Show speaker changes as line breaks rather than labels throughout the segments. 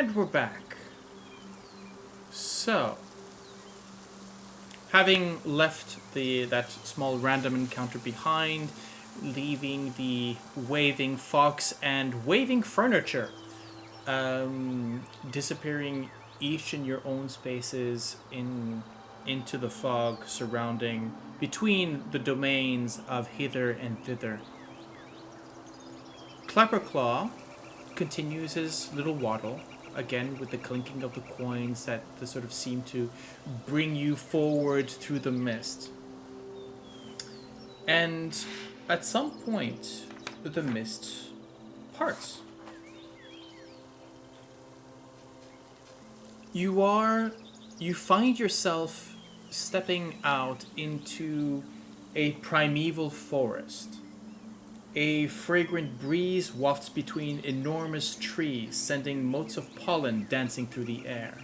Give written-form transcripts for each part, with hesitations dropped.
And we're back. So, having left that small random encounter behind, leaving the waving fox and waving furniture, disappearing each in your own spaces into the fog surrounding between the domains of Hither and Thither. Clapperclaw continues his little waddle, again with the clinking of the coins that sort of seem to bring you forward through the mist. And at some point, the mist parts. You find yourself stepping out into a primeval forest. A fragrant breeze wafts between enormous trees, sending motes of pollen dancing through the air.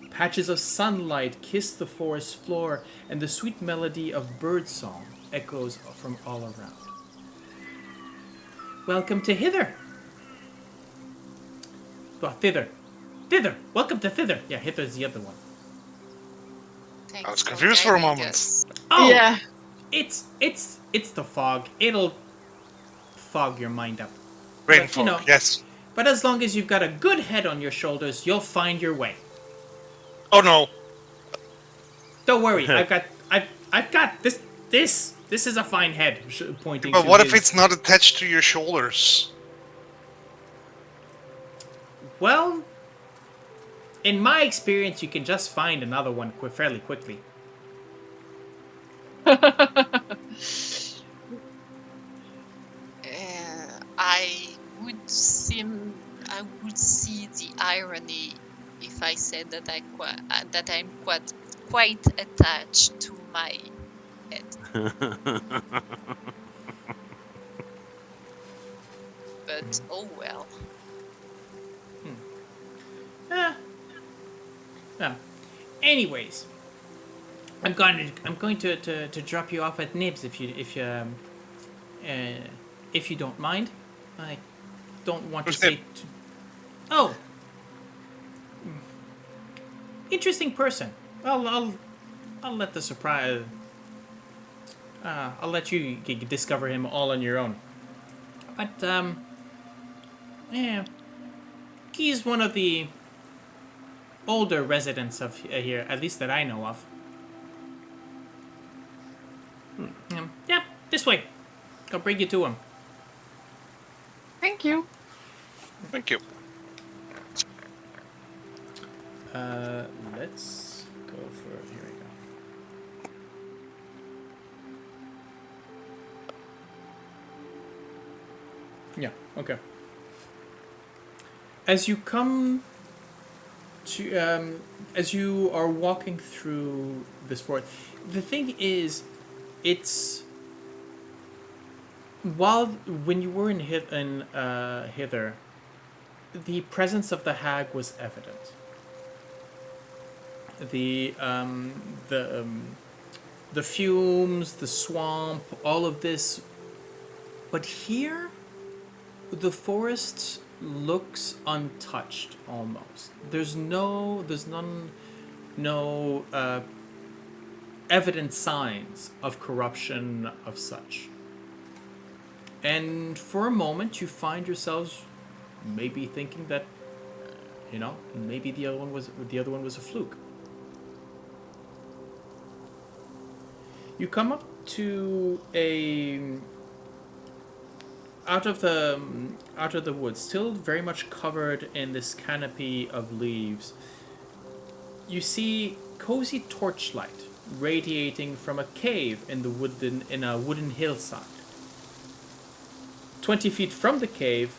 Patches of sunlight kiss the forest floor, and the sweet melody of birdsong echoes from all around. Welcome to Hither. Oh, Thither. Thither! Welcome to Thither! Yeah, Hither's the other one.
I was confused for a moment.
Oh!
Yeah.
It's the fog. It'll fog your mind up.
Rain
But,
fog, yes.
But as long as you've got a good head on your shoulders, you'll find your way.
Oh no.
Don't worry, I've got this. This is a fine head. Pointing.
But
to
what
his...
if it's not attached to your shoulders?
Well, in my experience, you can just find another one fairly quickly.
I would see the irony if I said that I'm quite attached to my head. But oh well.
Anyways, I'm going to drop you off at Nibs if you don't mind. I don't want to say. Oh, interesting person. I'll let the surprise. I'll let you discover him all on your own. But yeah, he's one of the older residents of here, at least that I know of. Yeah, this way. I'll bring you to him.
Thank you.
Thank you.
Let's go for... Here we go. Yeah, okay. As you come to... as you are walking through this forest, the thing is, it's... When you were in Hither, the presence of the hag was evident. The fumes, the swamp, all of this. But here, the forest looks untouched almost. There's no evident signs of corruption of such. And for a moment, you find yourselves maybe thinking that, maybe the other one was a fluke. You come up to out of the woods, still very much covered in this canopy of leaves. You see cozy torchlight radiating from a cave in a wooden hillside. 20 feet from the cave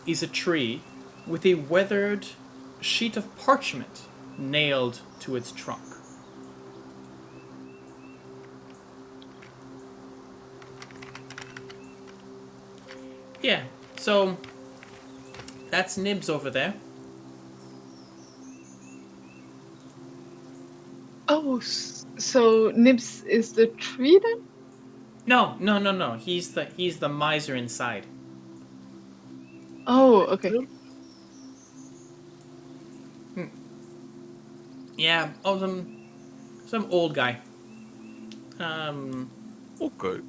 is a tree with a weathered sheet of parchment nailed to its trunk. Yeah, so that's Nibs over there.
Oh, so Nibs is the tree then?
No. He's the miser inside.
Oh, okay.
Yeah, oh, some old guy.
Okay.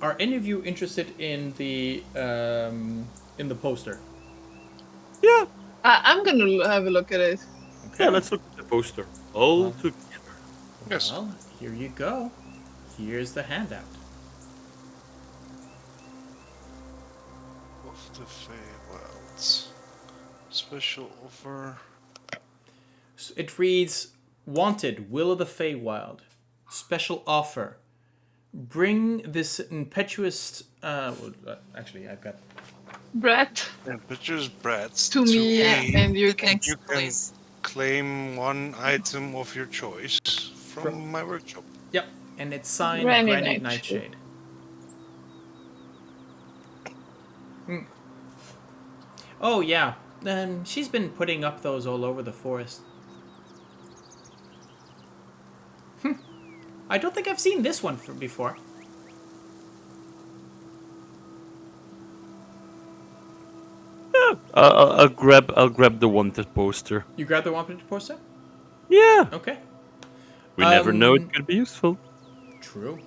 Are any of you interested in the poster?
Yeah.
I'm gonna have a look at it.
Okay.
Yeah, let's look at the poster. All together.
Yes.
Well, here you go. Here's the handout.
Of the Feywilds. Special offer.
It reads, "Wanted, Will of the Feywild. Special offer. Bring this impetuous..." Actually, I've got...
Brett,
Impetuous brats
to me, and you
The
can...
text,
You can
please.
claim one item of your choice from
From-
my workshop.
Yep, and it's signed
Granny
Granite
Nightshade.
Nightshade. Oh, yeah. She's been putting up those all over the forest. I don't think I've seen this one before.
Yeah. I'll grab the wanted poster.
You grabbed the wanted poster?
Yeah.
Okay.
We never know, it could be useful.
True.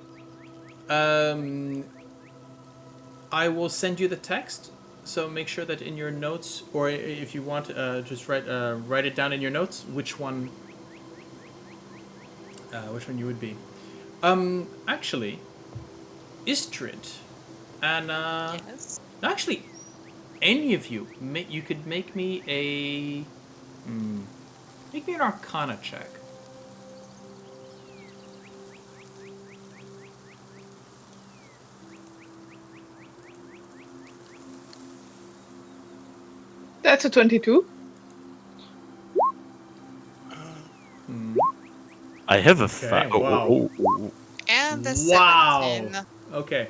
I will send you the text, so make sure that in your notes, or if you want, just write it down in your notes which one you would be. Actually, Ysdred, and
Yes.
actually, any of you, you could make me an Arcana check.
That's a 22.
I have a
Okay, wow.
And a
Wow.
17.
Okay.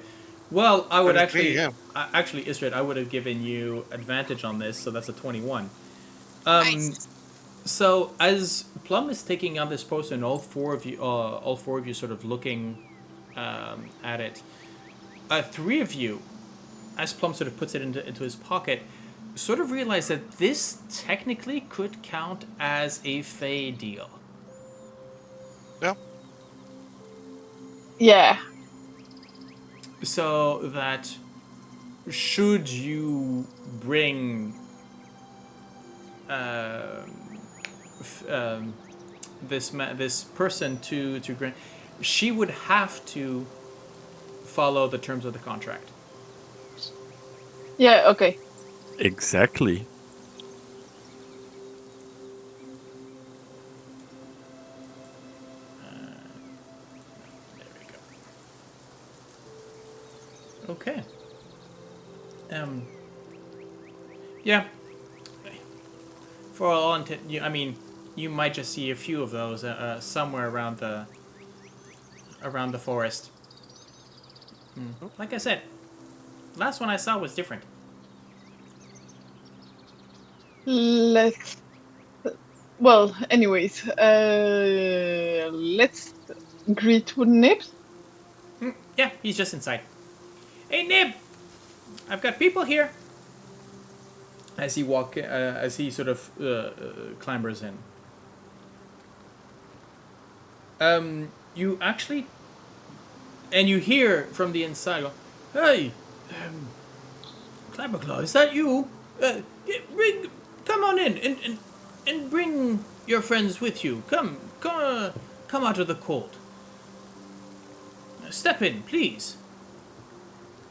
Well, I would
23,
actually,
yeah.
actually, Ysdred, I would have given you advantage on this, so that's a 21.
Nice.
So as Plum is taking on this poster, and all four of you sort of looking at it, three of you, as Plum sort of puts it into his pocket, sort of realize that this technically could count as a Fey deal.
Yeah.
Yeah.
So that should you bring this person to Grant, she would have to follow the terms of the contract.
Yeah, okay.
Exactly.
There we go. Okay. Yeah. For all intent, I mean, you might just see a few of those somewhere around the forest. Like I said, last one I saw was different.
Let's... Well, anyways, let's greet with Nibs.
Yeah, he's just inside. Hey, Nib! I've got people here. As he sort of clambers in. You actually, and you hear from the inside, go, "Hey, Clapperclaw, is that you? Come on in and bring your friends with you. Come out of the cold. Step in, please."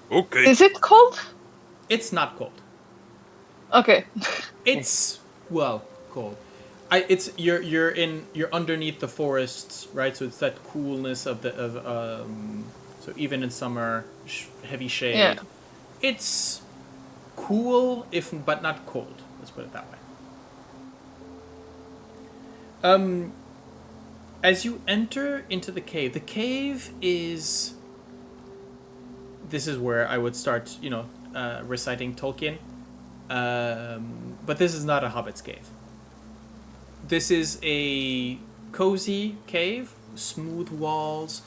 Okay.
Is it cold?
It's not cold.
Okay.
It's cold. You're underneath the forests, right? So it's that coolness of so even in summer, heavy shade.
Yeah.
It's cool, but not cold. Let's put it that way. As you enter into the cave is. This is where I would start, reciting Tolkien. But this is not a hobbit's cave. This is a cozy cave, smooth walls,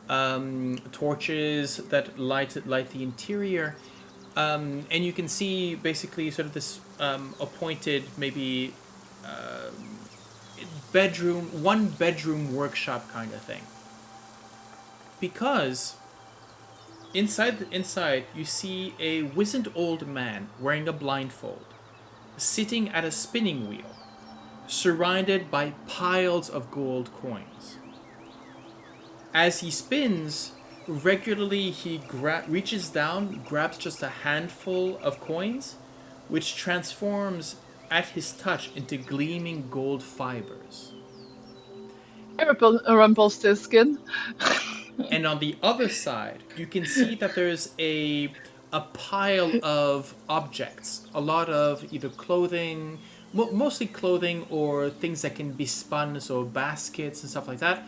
torches that light the interior. And you can see basically sort of this appointed maybe one bedroom workshop kind of thing. Because inside you see a wizened old man wearing a blindfold, sitting at a spinning wheel, surrounded by piles of gold coins. As he spins, regularly he reaches down, grabs just a handful of coins, which transforms at his touch into gleaming gold fibers.
Rumpelstiltskin.
And on the other side, you can see that there's a pile of objects, a lot of either clothing, mostly clothing or things that can be spun, so baskets and stuff like that.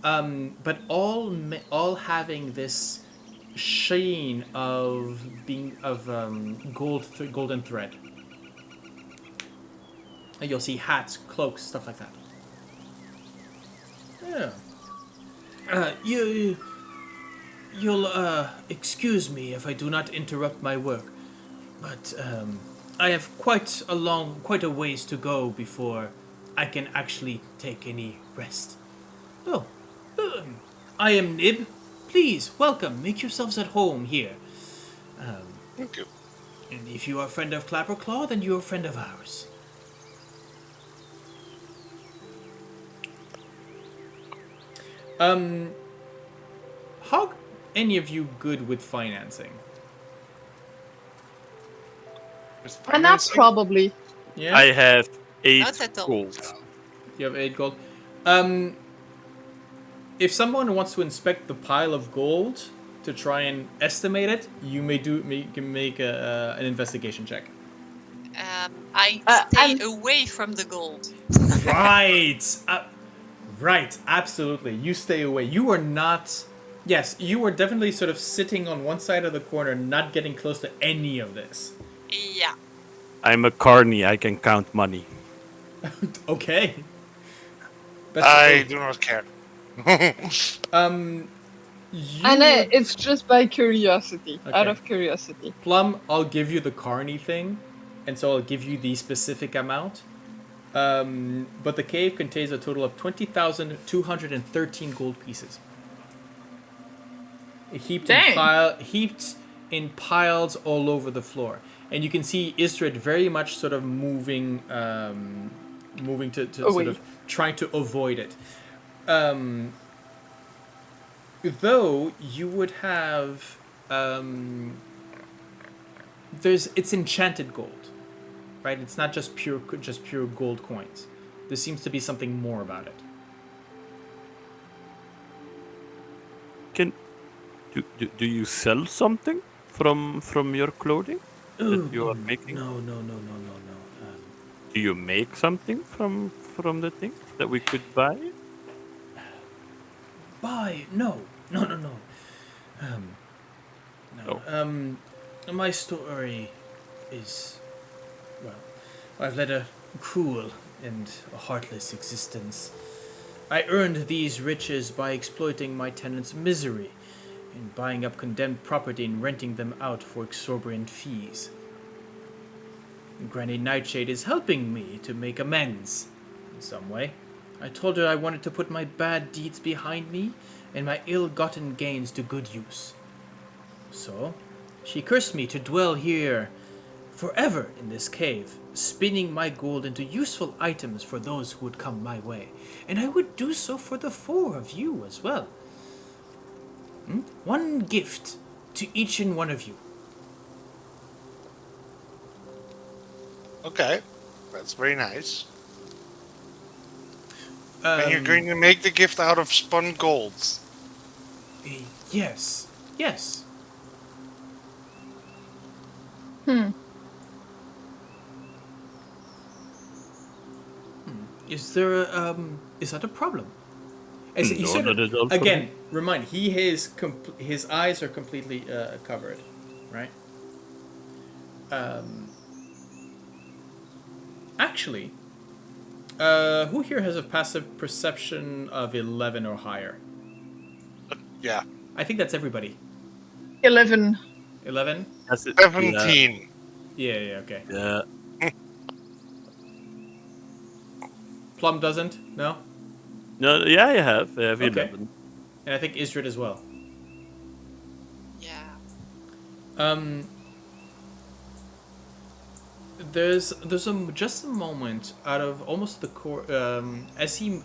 But all having this sheen of golden thread. And you'll see hats, cloaks, stuff like that. Yeah. You'll excuse me if I do not interrupt my work, but I have quite a ways to go before I can actually take any rest. Oh, I am Nib. Please, welcome. Make yourselves at home here.
Thank you.
And if you are a friend of Clapperclaw, then you're a friend of ours. How any of you good with financing?
And that's probably.
Yeah.
I have 8
Not at all.
gold.
You have 8 gold. If someone wants to inspect the pile of gold to try and estimate it, you may make an investigation check.
I stay away from the gold.
Right. Right. Absolutely. You stay away. You are not. Yes, you are definitely sort of sitting on one side of the corner, not getting close to any of this.
Yeah.
I'm a carny. I can count money.
Okay.
I do not care.
It's just by curiosity,
Okay.
out of curiosity.
Plum, I'll give you the carny thing, and so I'll give you the specific amount. But the cave contains a total of 20,213 gold pieces. Heaped in piles all over the floor. And you can see Ysdred very much sort of moving to sort of trying to avoid it. Though you would have it's enchanted gold, right? It's not just pure gold coins. There seems to be something more about it.
Do you sell something from your clothing that you are making?
No.
Do you make something from the things that we could buy?
Buy? No. My story is, well, I've led a cruel and a heartless existence. I earned these riches by exploiting my tenants' misery and buying up condemned property and renting them out for exorbitant fees. Granny Nightshade is helping me to make amends in some way. I told her I wanted to put my bad deeds behind me and my ill-gotten gains to good use. So, she cursed me to dwell here forever in this cave, spinning my gold into useful items for those who would come my way. And I would do so for the 4 of you as well. One gift to each and one of you.
Okay, that's very nice. And you're going to make the gift out of spun golds.
Yes. Is there is that a problem? As he sort of,
not at all for
again,
me.
remind his eyes are completely covered, right? Actually, who here has a passive perception of 11 or higher?
Yeah.
I think that's everybody.
11.
11?
17.
Yeah, okay.
Yeah.
Plum doesn't? No?
No, yeah, I have. I have
Okay.
11.
And I think Ysdred as well.
Yeah.
There's just a moment out of almost the core as he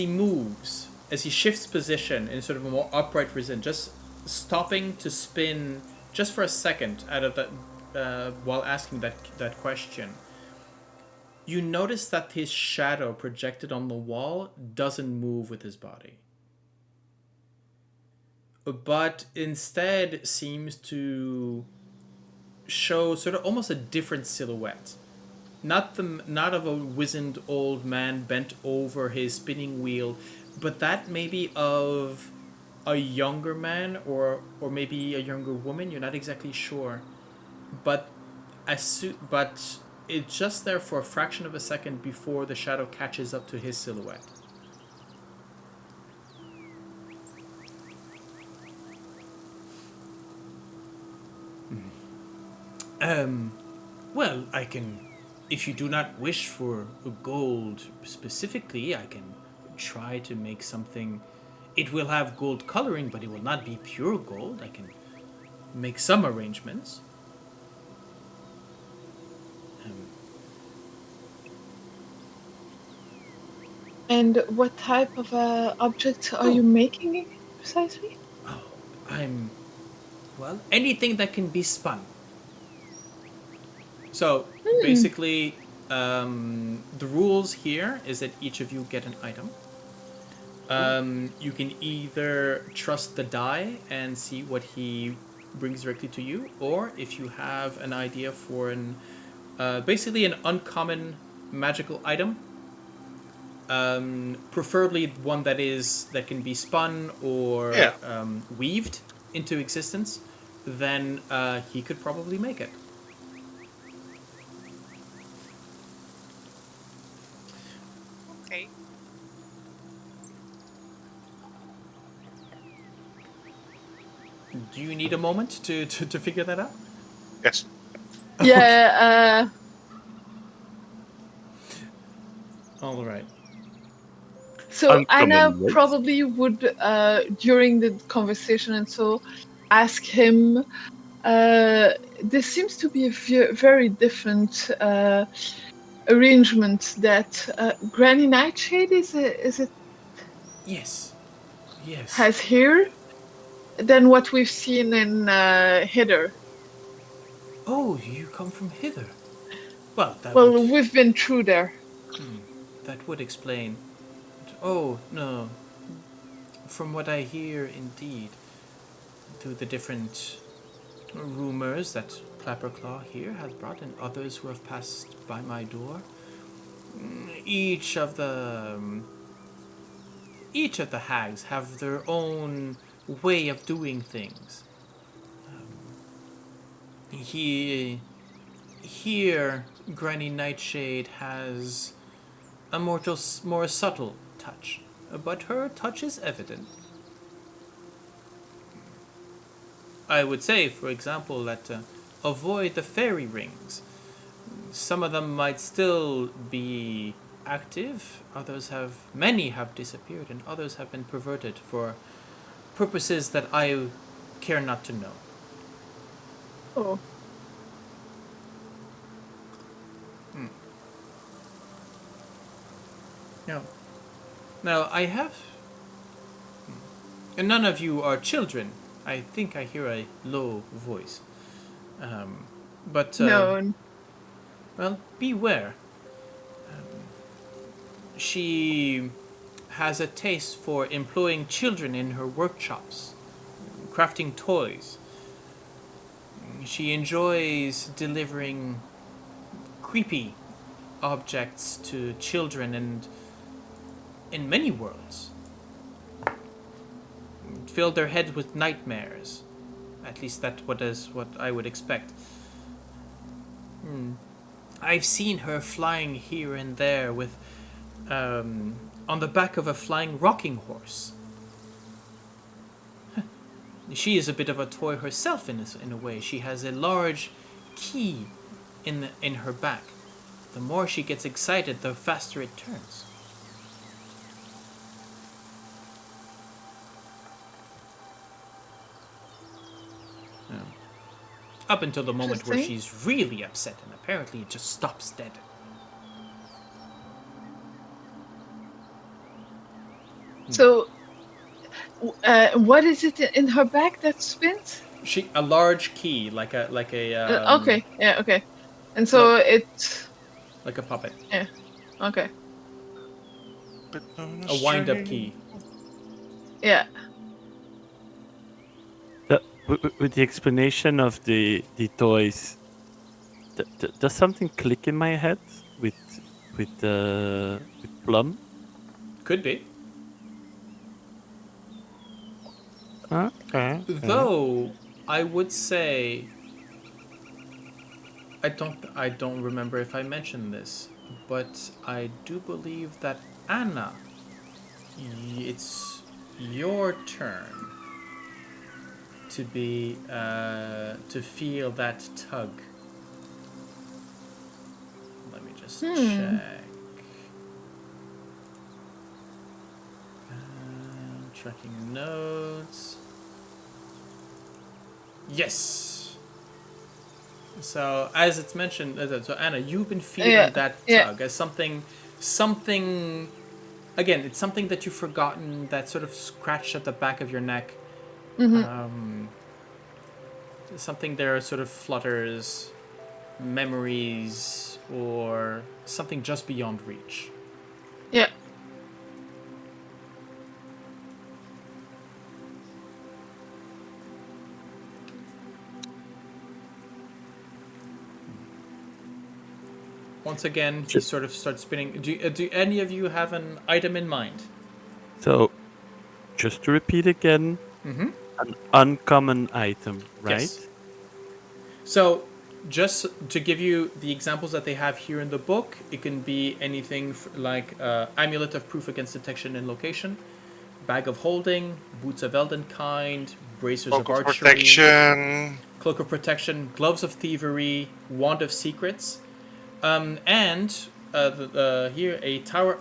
moves, as he shifts position in sort of a more upright position, just stopping to spin just for a second out of that while asking that question. You notice that his shadow projected on the wall doesn't move with his body, but instead seems to show sort of almost a different silhouette. Not of a wizened old man bent over his spinning wheel, but that maybe of a younger man or maybe a younger woman. You're not exactly sure, but but it's just there for a fraction of a second before the shadow catches up to his silhouette. Well, I can, if you do not wish for gold specifically, I can try to make something. It will have gold coloring, but it will not be pure gold. I can make some arrangements.
And what type of object are you making precisely?
Well, anything that can be spun. So basically, the rules here is that each of you get an item. You can either trust the die and see what he brings directly to you, or if you have an idea for basically an uncommon magical item, preferably one that can be spun or weaved into existence, then he could probably make it.
Okay.
Do you need a moment to figure that out?
Yes.
Yeah.
All right.
So Anna
Uncommon, right?
probably would, during the conversation and so, ask him. There seems to be a very different arrangement that Granny Nightshade is it
Yes.
has here than what we've seen in Thither.
Oh, you come from hither. Well,
We've been through there.
that would explain. Oh no. From what I hear, indeed, through the different rumors that Clapperclaw here has brought, and others who have passed by my door, each of the hags have their own way of doing things. Here, Granny Nightshade has a more subtle touch, but her touch is evident. I would say, for example, that avoid the fairy rings. Some of them might still be active, many have disappeared, and others have been perverted for purposes that I care not to know.
Oh.
No. Now, I have... And none of you are children. I think I hear a low voice.
No.
Well, beware. She has a taste for employing children in her workshops, crafting toys. She enjoys delivering creepy objects to children and in many worlds. Fill their heads with nightmares. At least that's what I would expect. I've seen her flying here and there with on the back of a flying rocking horse. She is a bit of a toy herself in a way. She has a large key in her back. The more she gets excited, the faster it turns. Yeah. Up until the moment where she's really upset, and apparently it just stops dead.
So, what is it in her back that spins?
A large key, like a
Okay, yeah, okay. And so it's
like a puppet.
Yeah, okay.
A wind-up key.
Yeah.
With the explanation of the toys, does something click in my head with Plum?
Could be.
Okay.
Though I would say I don't remember if I mentioned this, but I do believe that Anna, it's your turn to be to feel that tug. Let me just check. Tracking notes. Yes. So as it's mentioned, so Anna, you've been feeling that tug as something. Again, it's something that you've forgotten, that sort of scratched at the back of your neck. Something there sort of flutters, memories, or something just beyond reach.
Yeah.
Once again, he sort of starts spinning. Do any of you have an item in mind?
So, just to repeat again, an uncommon item, right?
Yes. So, just to give you the examples that they have here in the book, it can be anything like Amulet of Proof Against Detection and Location, Bag of Holding, Boots of Eldenkind, Bracers of Archery, Cloak of Protection, Gloves of Thievery, Wand of Secrets, and here a Tower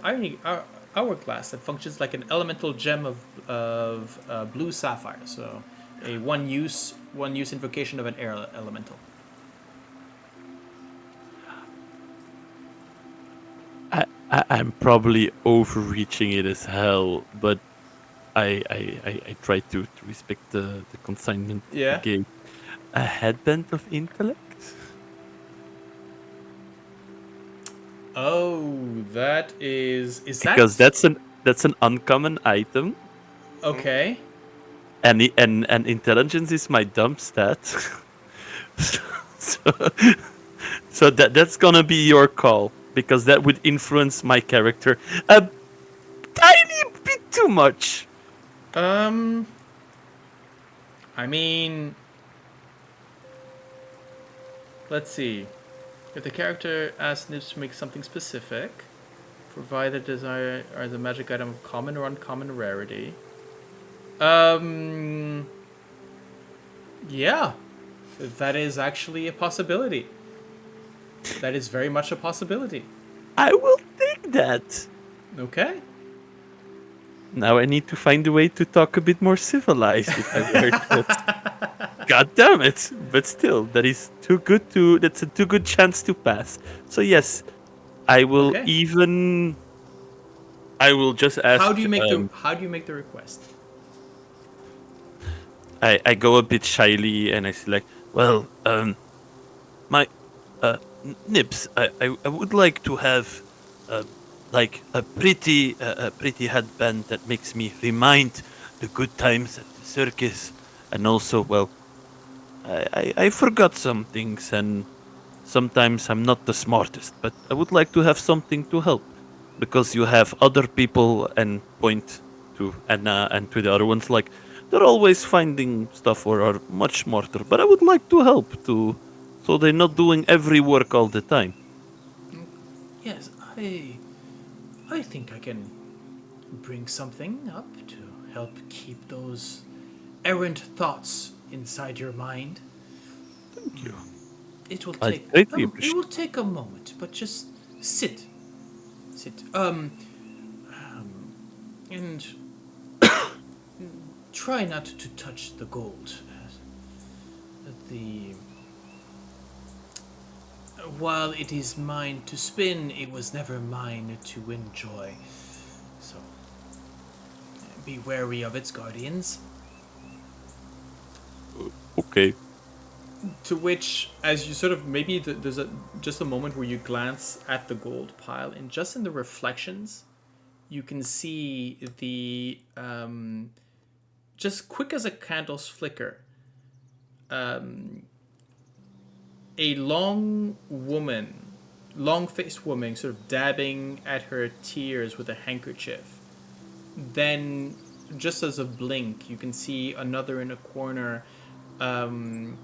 Hourglass that functions like an elemental gem of blue sapphire. So a one use invocation of an air elemental.
I'm probably overreaching it as hell, but I try to respect the consignment.
Yeah.
Again. A headband of intellect?
Oh, that is
because that's an uncommon item.
Okay.
And intelligence is my dump stat. so that's gonna be your call, because that would influence my character a tiny bit too much.
I mean, let's see. If the character asks Nibs to make something specific, provide the desire or the magic item of common or uncommon rarity. Yeah. That is actually a possibility. That is very much a possibility.
I will take that.
Okay.
Now I need to find a way to talk a bit more civilized if I were to. God damn it! But still, that's a too good chance to pass. So yes, I will I will just ask.
How do you make the request?
I go a bit shyly and I say like, well, my Nibs, I would like to have like a pretty headband that makes me remind the good times at the circus, and also, well, I forgot some things, and sometimes I'm not the smartest, but I would like to have something to help, because you have other people, and point to Anna and to the other ones, like, they're always finding stuff or are much smarter, but I would like to help too, so they're not doing every work all the time.
Yes, I think I can bring something up to help keep those errant thoughts inside your mind.
Thank you.
It will
I
take
greatly
it
appreciate
will take a moment, but just sit. And try not to touch the gold. While it is mine to spin, it was never mine to enjoy. So be wary of its guardians.
Okay.
To which, as you sort of maybe there's just a moment where you glance at the gold pile, and just in the reflections, you can see the just quick as a candle's flicker. A long-faced woman, sort of dabbing at her tears with a handkerchief. Then, just as a blink, you can see another in a corner. A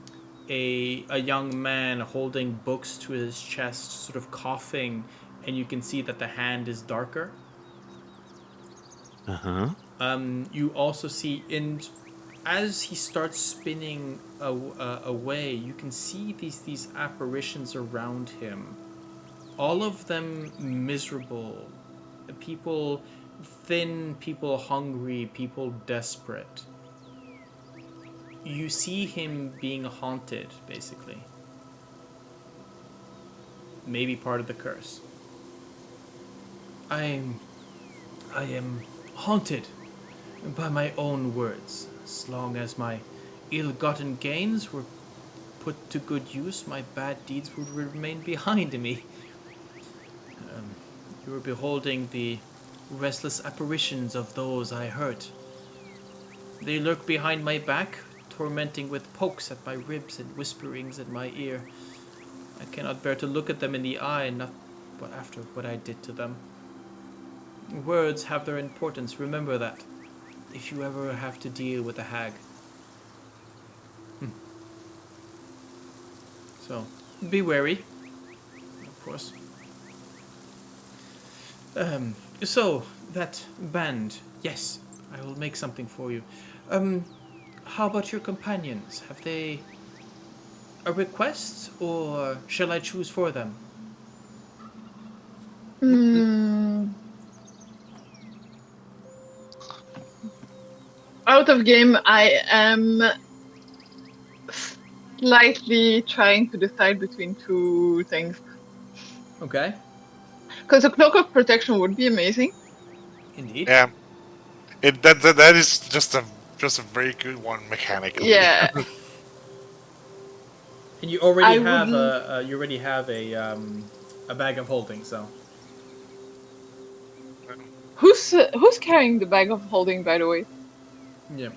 young man holding books to his chest, sort of coughing, and you can see that the hand is darker. You also see, as he starts spinning away, you can see these apparitions around him. All of them miserable. People thin, people hungry, people desperate. You see him being haunted, basically. Maybe part of the curse. I am haunted by my own words. As long as my ill-gotten gains were put to good use, my bad deeds would remain behind me. You are beholding the restless apparitions of those I hurt. They lurk behind my back, tormenting with pokes at my ribs and whisperings in my ear. I cannot bear to look at them in the eye, not but after what I did to them. Words have their importance, remember that, if you ever have to deal with a hag. So, be wary, of course. So, that band, yes, I will make something for you. How about your companions? Have they a request, or shall I choose for them?
Out of game, I am slightly trying to decide between two things.
Okay.
Because a cloak of protection would be amazing.
Indeed.
Yeah. That is just a very good one mechanically.
Yeah.
And you already
I
have
wouldn't-
a bag of holding, so.
Who's carrying the bag of holding, by the way?
Yeah.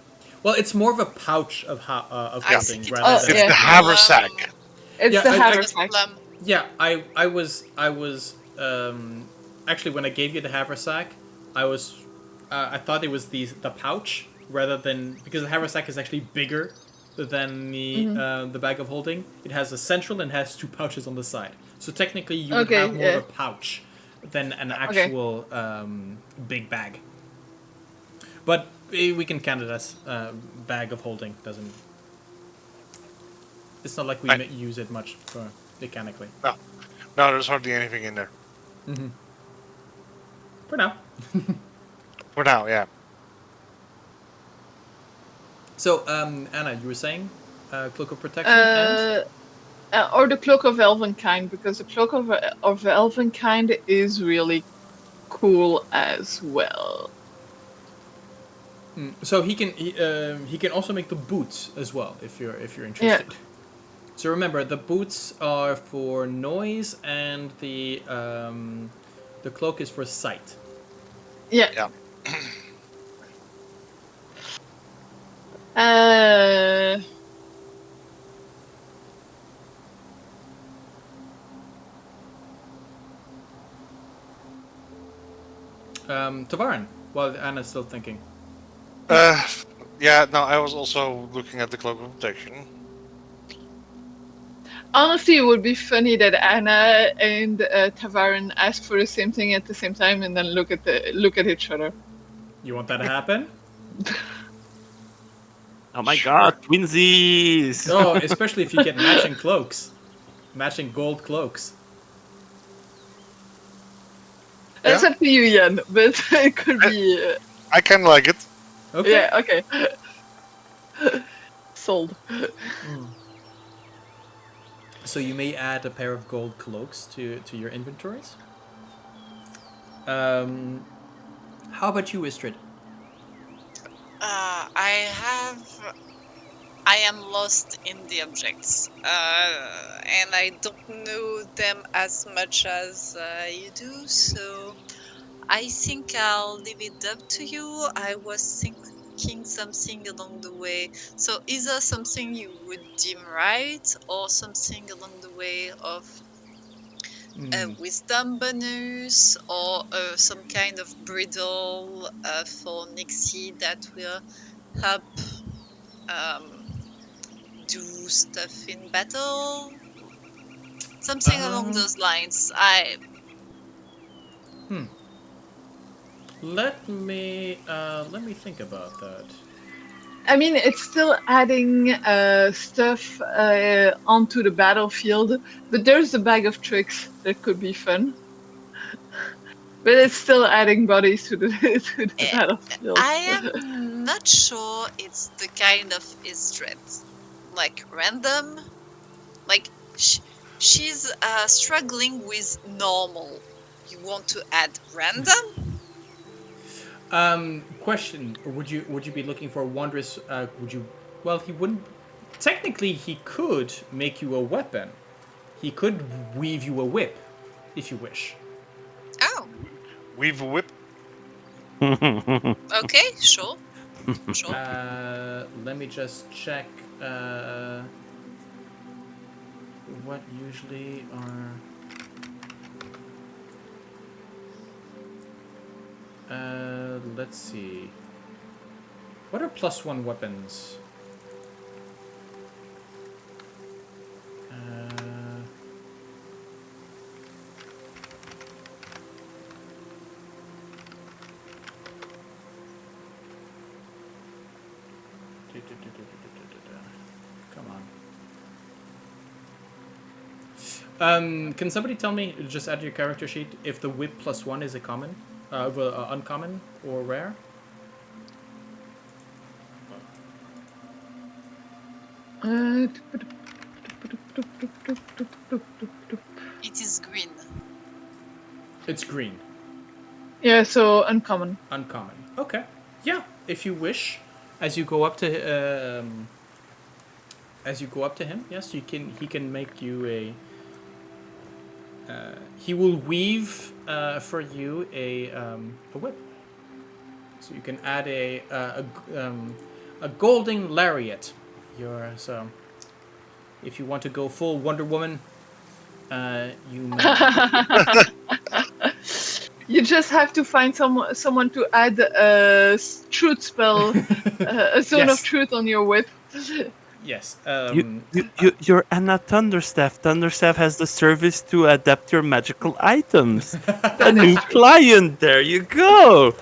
Well, it's more of a pouch of holding
think it
rather
was
than.
It's the haversack.
It's
Yeah,
the
I-
haversack.
Plum.
Yeah, I was actually when I gave you the haversack, I thought it was the pouch rather than, because the haversack is actually bigger than the bag of holding. It has a central and has two pouches on the side. So technically, you would have more of a pouch than an actual big bag. But we can count it as bag of holding. Doesn't. It's not like we use it much for mechanically.
No, there's hardly anything in there.
For now.
For now, yeah.
So, Anna, you were saying Cloak of Protection and?
Or the Cloak of Elvenkind, because the Cloak of Elvenkind is really cool as well.
So he can also make the boots as well if you're interested.
Yeah.
So remember, the boots are for noise, and the cloak is for sight.
Yeah.
Yeah.
Tavaren, while Anna's still thinking.
Yeah, no, I was also looking at the Cloak of Protection.
Honestly, it would be funny that Anna and Tavaren ask for the same thing at the same time and then look at each other.
You want that to happen?
Oh my god, twinsies!
Oh, especially if you get matching cloaks, matching gold cloaks.
That's
Yeah?
up to you, Yan, but it could be.
I kind of like it.
Okay.
Yeah, okay. Sold.
So you may add a pair of gold cloaks to your inventories. How about you, Ysdred?
I am lost in the objects, and I don't know them as much as you do, so I think I'll leave it up to you. I was thinking something along the way. So either something you would deem right, or something along the way of a wisdom bonus, or some kind of bridle for Nixie that will help do stuff in battle. Something along those lines.
Let me think about that.
I mean, it's still adding stuff onto the battlefield, but there's a bag of tricks that could be fun. But it's still adding bodies to the to the battlefield.
I am not sure it's the kind of Ysdred, like random, like she's struggling with normal. You want to add random?
Question: would you be looking for a wondrous? Would you? Well, he wouldn't. Technically, he could make you a weapon. He could weave you a whip, if you wish.
Oh,
Weave a whip.
okay, sure. Sure.
Let me just check. What usually are? Let's see. What are +1 weapons? Come on. Can somebody tell me, just add your character sheet, if the whip +1 is a common, uncommon, or rare?
It is green.
It's green.
Yeah, so uncommon.
Uncommon. Okay. Yeah, if you wish, as you go up to him, yes, you can. He can make you a. He will weave for you a whip. So you can add a golden lariat. So if you want to go full Wonder Woman, you may.
You just have to find someone to add a truth spell, a zone
Yes.
of truth on your whip.
Yes.
You're Anna Thunderstaff. Thunderstaff has the service to adapt your magical items. A new client. There you go.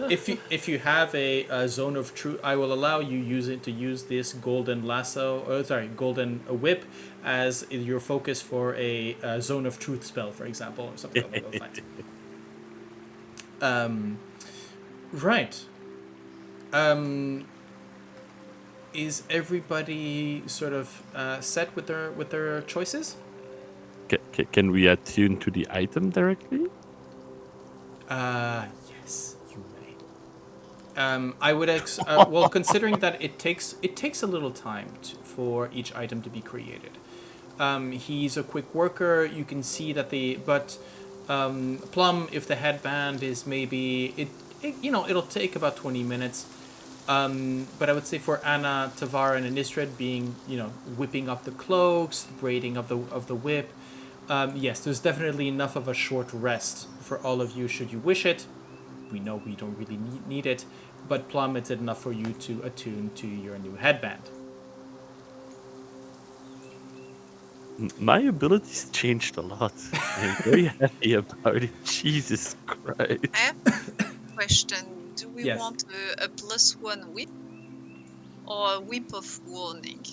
If you have a zone of truth, I will allow you to use this golden golden whip as your focus for a zone of truth spell, for example, or something along those lines. Right. Is everybody sort of set with their choices?
Can we attune to the item directly?
Yes, you may. I would well, considering that it takes a little time for each item to be created. He's a quick worker. You can see that Plum, if the headband is maybe it'll take about 20 minutes. But I would say for Anna, Tavaren, and Ysdred being whipping up the cloaks, braiding of the whip. Yes, there's definitely enough of a short rest for all of you should you wish it. We know we don't really need it, but Plum, it's enough for you to attune to your new headband.
My abilities changed a lot. I'm very happy about it. Jesus Christ.
I have a question. Do we
Yes.
want a +1 whip? or a whip of warning?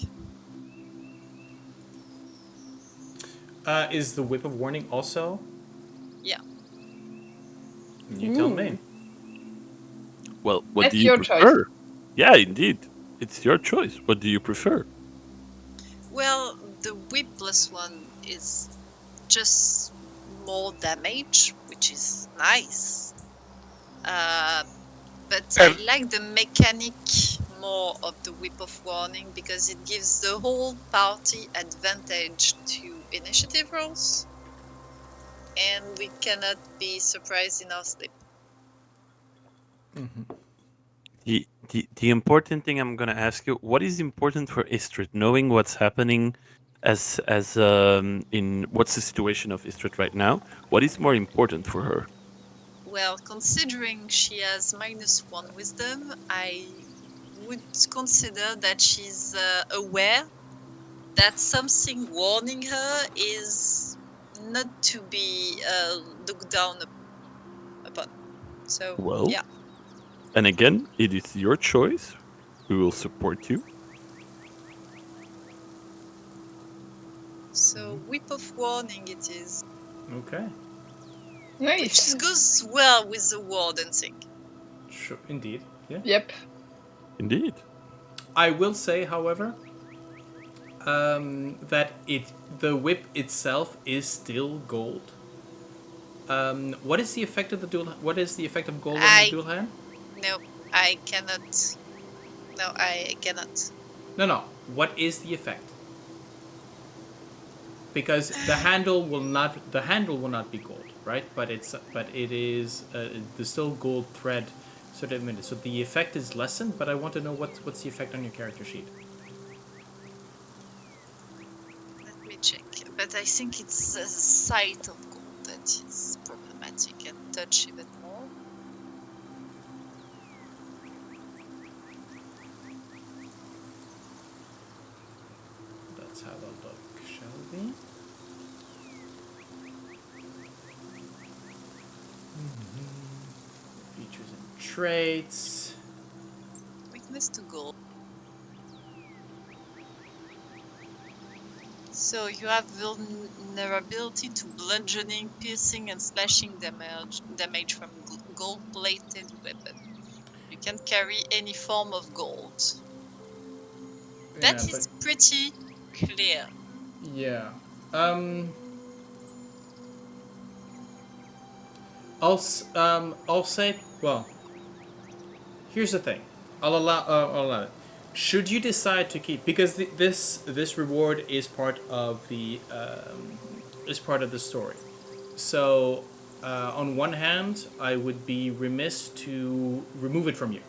Is the Whip of Warning also?
Yeah.
You tell me.
Well, what do
That's
you
your choice.
prefer? Yeah, indeed. It's your choice. What do you prefer?
Well, the whip plus one is just more damage, which is nice. But I
And
like the mechanic more of the whip of warning because it gives the whole party advantage to initiative rolls, and we cannot be surprised in our sleep.
The important thing I'm gonna ask you, what is important for Ysdred, knowing what's happening as in what's the situation of Ysdred right now? What is more important for her?
Well, considering she has -1 wisdom, I would consider that she's aware that something warning her is not to be looked down upon. So,
Well,
yeah.
and again, it is your choice. We will support you.
So, whip of warning it is,
Okay.
Nice.
which goes well with the warden thing.
Sure. Indeed. Yeah.
Yep.
Indeed.
I will say, however, that the whip itself is still gold. What is the effect of the dual? What is the effect of gold on the
I
dual hand?
no, I cannot. No, I cannot.
No. What is the effect? Because the handle will not be gold, right? But it is there's still gold thread sort of in it. So the effect is lessened. But I want to know what's the effect on your character sheet.
Let me check. But I think it's the sight of gold that is problematic and touch even more.
Let's have a look, shall we? Features and traits.
Weakness to gold. So you have vulnerability to bludgeoning, piercing, and slashing damage from gold-plated weapon. You can carry any form of gold. That
Yeah, but
is pretty clear.
yeah. I'll say. Well, here's the thing. I'll allow it. Should you decide to keep, because this reward is part of the story. So, on one hand, I would be remiss to remove it from you.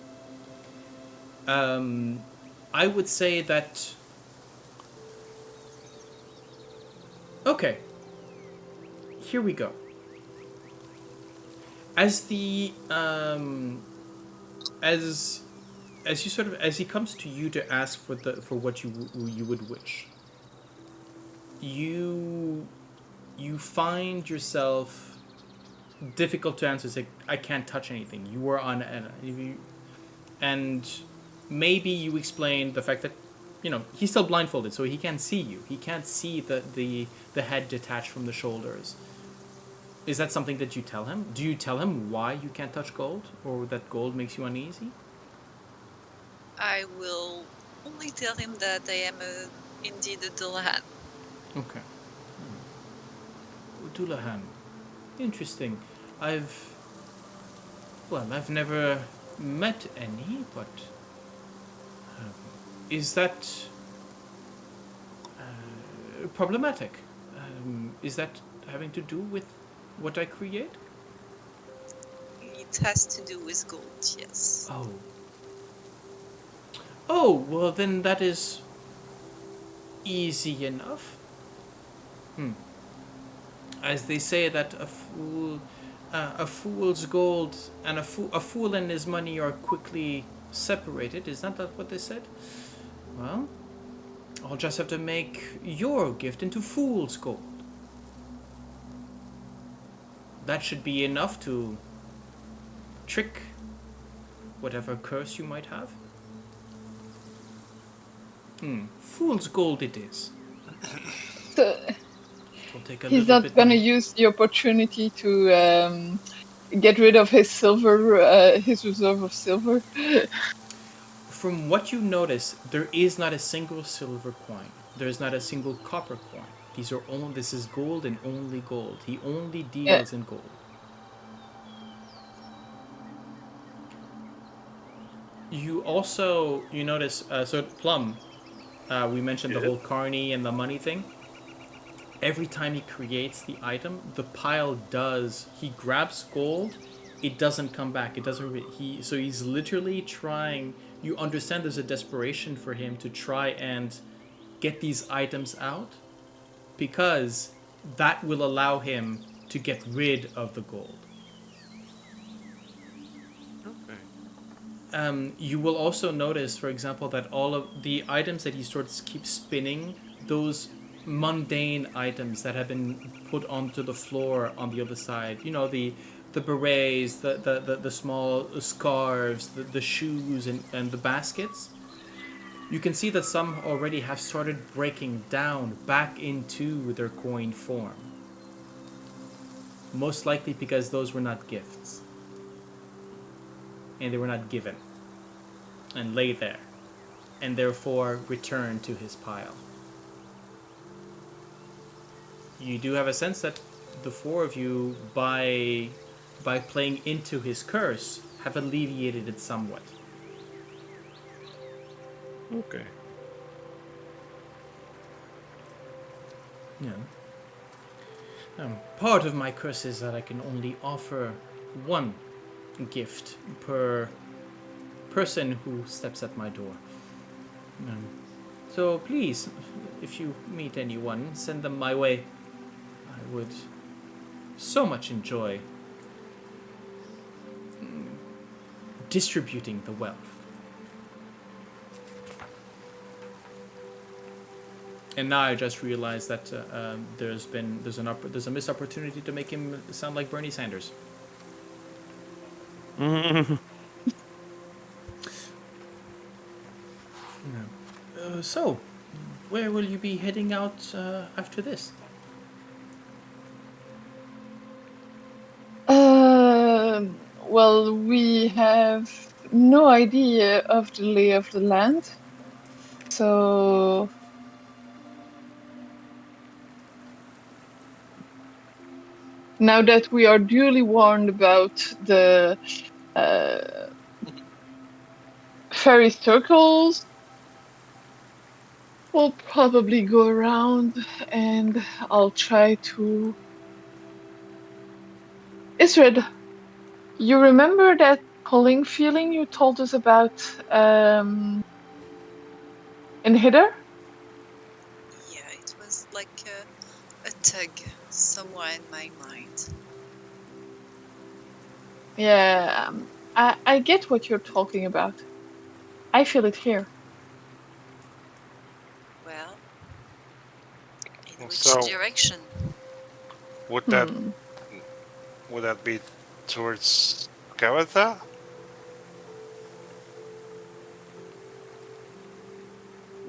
I would say that. Okay. Here we go. As the as you sort of as he comes to you to ask for what you would wish, you find yourself difficult to answer. It's like, I can't touch anything. You were on and maybe you explain the fact that he's still blindfolded, so he can't see you. He can't see the head detached from the shoulders. Is that something that you tell him? Do you tell him why you can't touch gold, or that gold makes you uneasy?
I will only tell him that I am indeed a Dullahan.
Okay. Dullahan. Interesting. I've never met any, but is that problematic? Is that having to do with what I create?
It has to do with gold, yes.
Oh. Oh, well then that is easy enough. As they say that a fool's gold and a fool and his money are quickly separated. Is not that what they said? Well, I'll just have to make your gift into fool's gold. That should be enough to trick whatever curse you might have. Fool's gold it is.
So
It will take a
he's
little
not
bit
gonna
more.
use the opportunity to get rid of his silver, his reserve of silver.
From what you notice, there is not a single silver coin. There is not a single copper coin. This is gold and only gold. He only
Yeah.
deals in gold. You notice, so Plum, we mentioned the
Yeah.
whole Carney and the money thing. Every time he creates the item, the pile he grabs gold, it doesn't come back. It doesn't, so he's literally trying, you understand there's a desperation for him to try and get these items out because that will allow him to get rid of the gold.
Okay.
You will also notice, for example, that all of the items that he sort of keeps spinning, those mundane items that have been put onto the floor on the other side, the berets, the small scarves, the shoes, and the baskets, you can see that some already have started breaking down back into their coin form. Most likely because those were not gifts. And they were not given. And lay there. And therefore return to his pile. You do have a sense that the four of you, by playing into his curse, have alleviated it somewhat.
Okay.
Part of my curse is that I can only offer one gift per person who steps at my door. So please, if you meet anyone, send them my way. I would so much enjoy distributing the wealth. And now I just realized that there's a missed opportunity to make him sound like Bernie Sanders. So, where will you be heading out after this?
Well, we have no idea of the lay of the land, so now that we are duly warned about the fairy circles, we'll probably go around and I'll try to. Ysdred, you remember that pulling feeling you told us about in Hither?
Yeah, it was like a tug somewhere in my mind.
Yeah, I get what you're talking about. I feel it here.
Well, in which
So
direction?
would that
Hmm.
be towards Gavatha?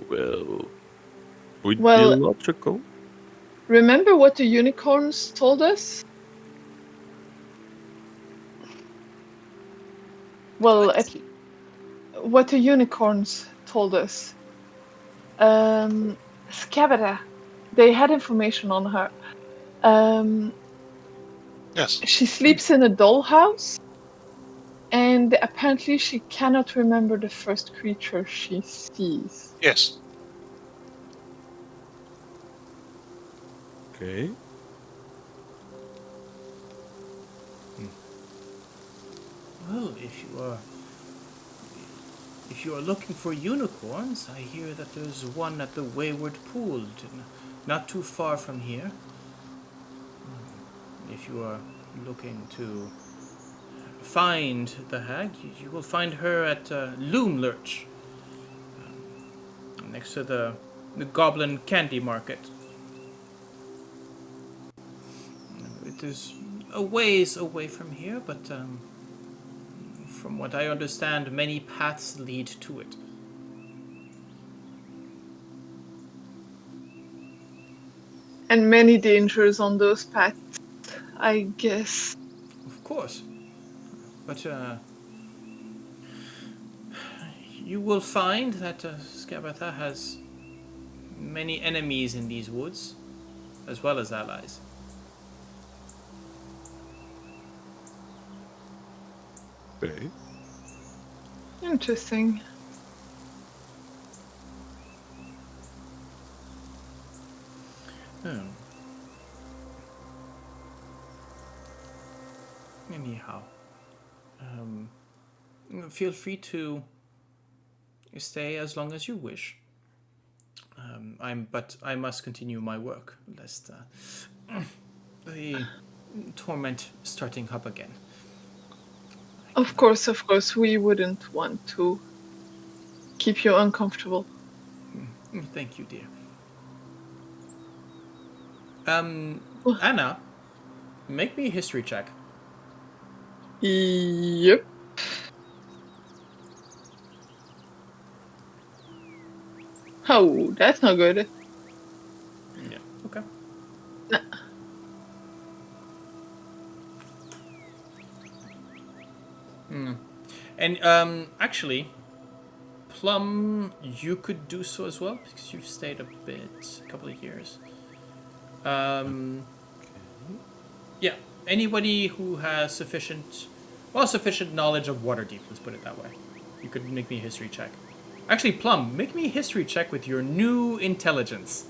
Well, would be
Well,
logical.
remember what the unicorns told us? Well,
What?
what the unicorns told us. Scabada, they had information on her.
Yes.
She sleeps in a dollhouse, and apparently she cannot remember the first creature she sees.
Yes.
Okay.
Well, if you are looking for unicorns, I hear that there's one at the Wayward Pool, not too far from here. If you are looking to find the hag, you will find her at Loom Lurch, next to the Goblin Candy Market. It is a ways away from here, but from what I understand, many paths lead to it.
And many dangers on those paths, I guess.
Of course. But you will find that Skabatha has many enemies in these woods, as well as allies.
Okay.
Interesting.
Hmm. Anyhow, feel free to stay as long as you wish. But I must continue my work, lest the torment starting up again.
Of course, we wouldn't want to keep you uncomfortable.
Thank you, dear. Anna, make me a history check.
Yep. Oh, that's not good.
Yeah. Okay. And actually, Plum, you could do so as well because you've stayed a couple of years. Yeah. Anybody who has sufficient knowledge of Waterdeep, let's put it that way. You could make me a history check. Actually, Plum, make me a history check with your new intelligence.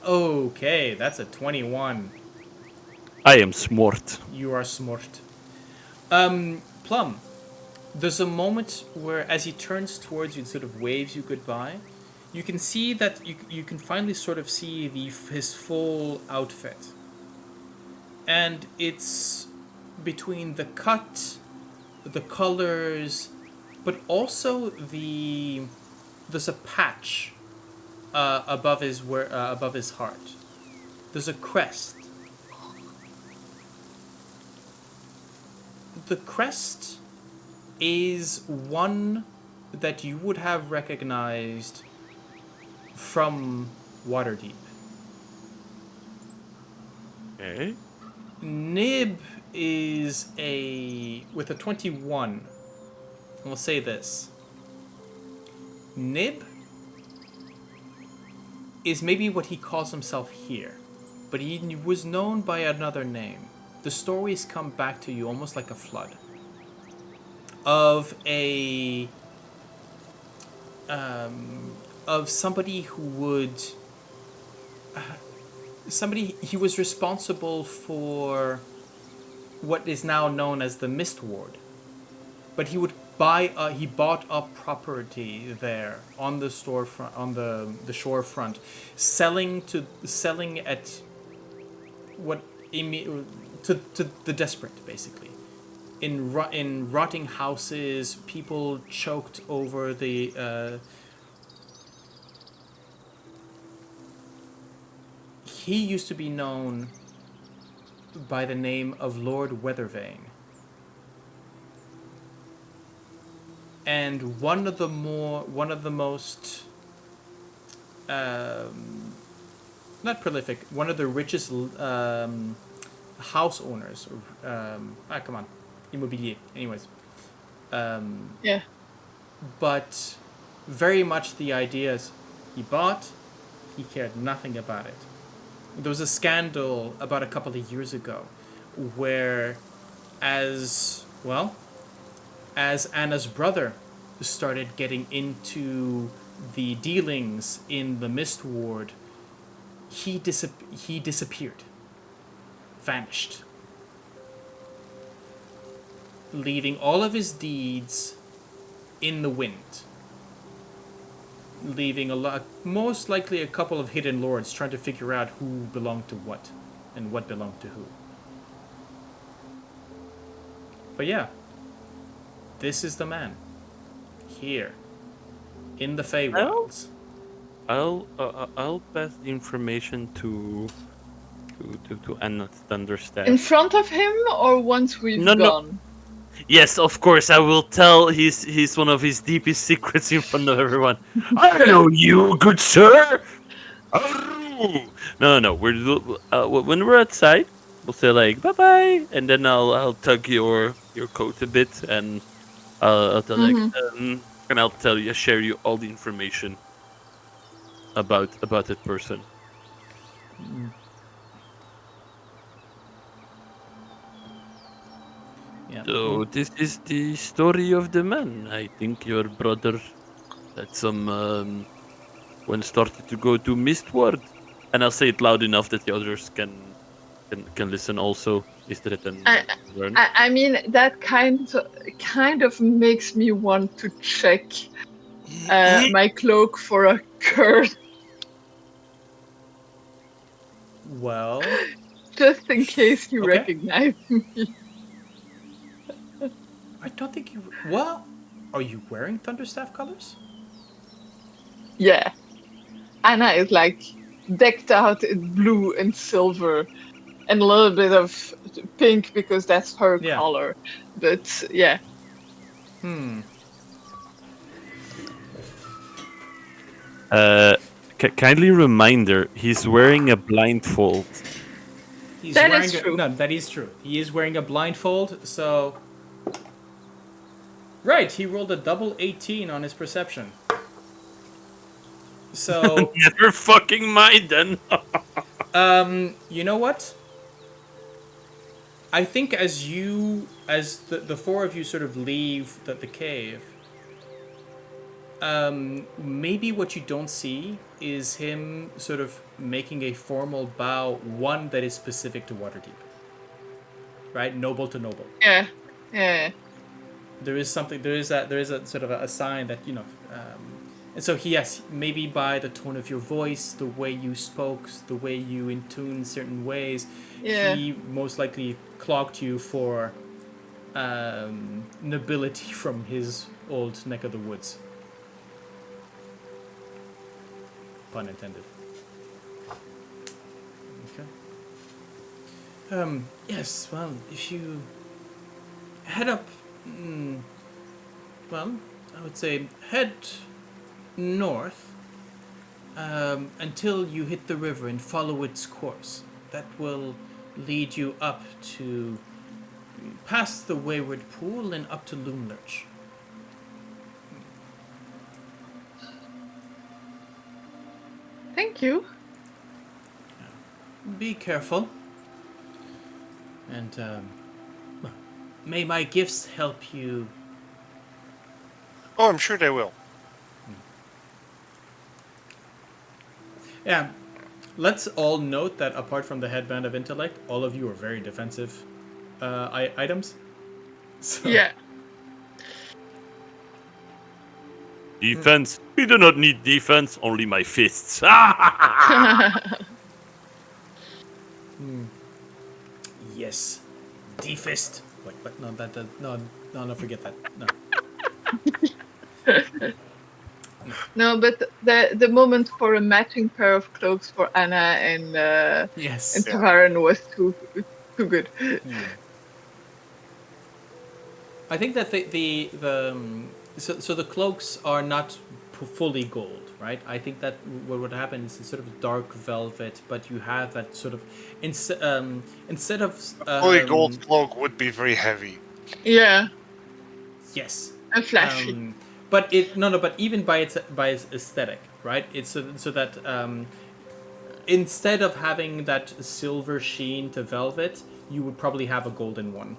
Okay, that's a 21.
I am smart.
You are smart. Plum, there's a moment where as he turns towards you and sort of waves you goodbye, you can see that you can finally sort of see his full outfit. And it's between the cut, the colors, but also there's a patch above his heart. There's a crest. The crest is one that you would have recognized from Waterdeep.
Okay.
Nib is with a 21. We'll say this. Nib is maybe what he calls himself here, but he was known by another name. The stories come back to you almost like a flood of somebody who would he was responsible for what is now known as the Mist Ward, but he bought up property there on the storefront, on the shorefront, selling at what to the desperate, basically. In rotting houses, people choked over the. He used to be known by the name of Lord Weathervane. And one of the most not prolific, one of the richest house owners. Come on, immobilier. Anyways,
Yeah.
but very much the idea is he bought, he cared nothing about it. There was a scandal about a couple of years ago where, as Anna's brother started getting into the dealings in the Mist Ward, he disappeared. Vanished. Leaving all of his deeds in the wind. Leaving most likely a couple of hidden lords trying to figure out who belonged to what and what belonged to who. But yeah, this is the man. Here, in the Feywilds.
I'll pass the information to Anna Thunderstaff.
In front of him or once we've gone?
Yes, of course, I will tell he's one of his deepest secrets in front of everyone. I know you, good sir! Oh! No. When we're outside, we'll say like bye bye, and then I'll tug your coat a bit, and I'll tell like
Mm-hmm.
and I'll share you all the information about that person.
Yeah.
So this is the story of the man. I think your brother had some when started to go to Mistward, and I'll say it loud enough that the others can listen also. Ysdred
I,
and Vern.
I mean, that kind of makes me want to check my cloak for a curse,
Well,
just in case he
okay.
recognizes me.
I don't think you. Well, are you wearing Thunderstaff colors?
Yeah, Anna is like decked out in blue and silver and a little bit of pink because that's her
Yeah.
color. But yeah,
Hmm.
Uh, kindly reminder, he's wearing a blindfold.
He's
that is
wearing a.
true.
No, that is true. He is wearing a blindfold, so. Right, he rolled a double 18 on his perception. So,
Never fucking mind then.
you know what? I think as the four of you sort of leave the cave, maybe what you don't see is him sort of making a formal bow, one that is specific to Waterdeep. Right? Noble to noble.
Yeah, yeah.
There is something, there is a sort of a sign that, and so yes, maybe by the tone of your voice, the way you spoke, the way you intune certain ways,
Yeah.
he most likely clocked you for nobility from his old neck of the woods. Pun intended. Okay. Yes, well, if you head up, well, I would say head north until you hit the river and follow its course. That will lead you up to past the Wayward Pool and up to Loomlurch.
Thank you.
Be careful, and may my gifts help you.
Oh, I'm sure they will.
Yeah, let's all note that apart from the headband of intellect, all of you are very defensive items. So,
Yeah.
Defense. We do not need defense, only my fists.
Yes, defist. Wait, what? No, no, forget that. No.
No, but the moment for a matching pair of cloaks for Anna and
Yes.
Tavaren was too good.
I think that so the cloaks are not fully gold, right? I think that what would happen is it's sort of dark velvet, but you have that sort of instead of
Fully gold cloak would be very heavy.
Yeah,
yes,
and flashy.
but but even by its aesthetic, right? It's so that instead of having that silver sheen to velvet, you would probably have a golden one.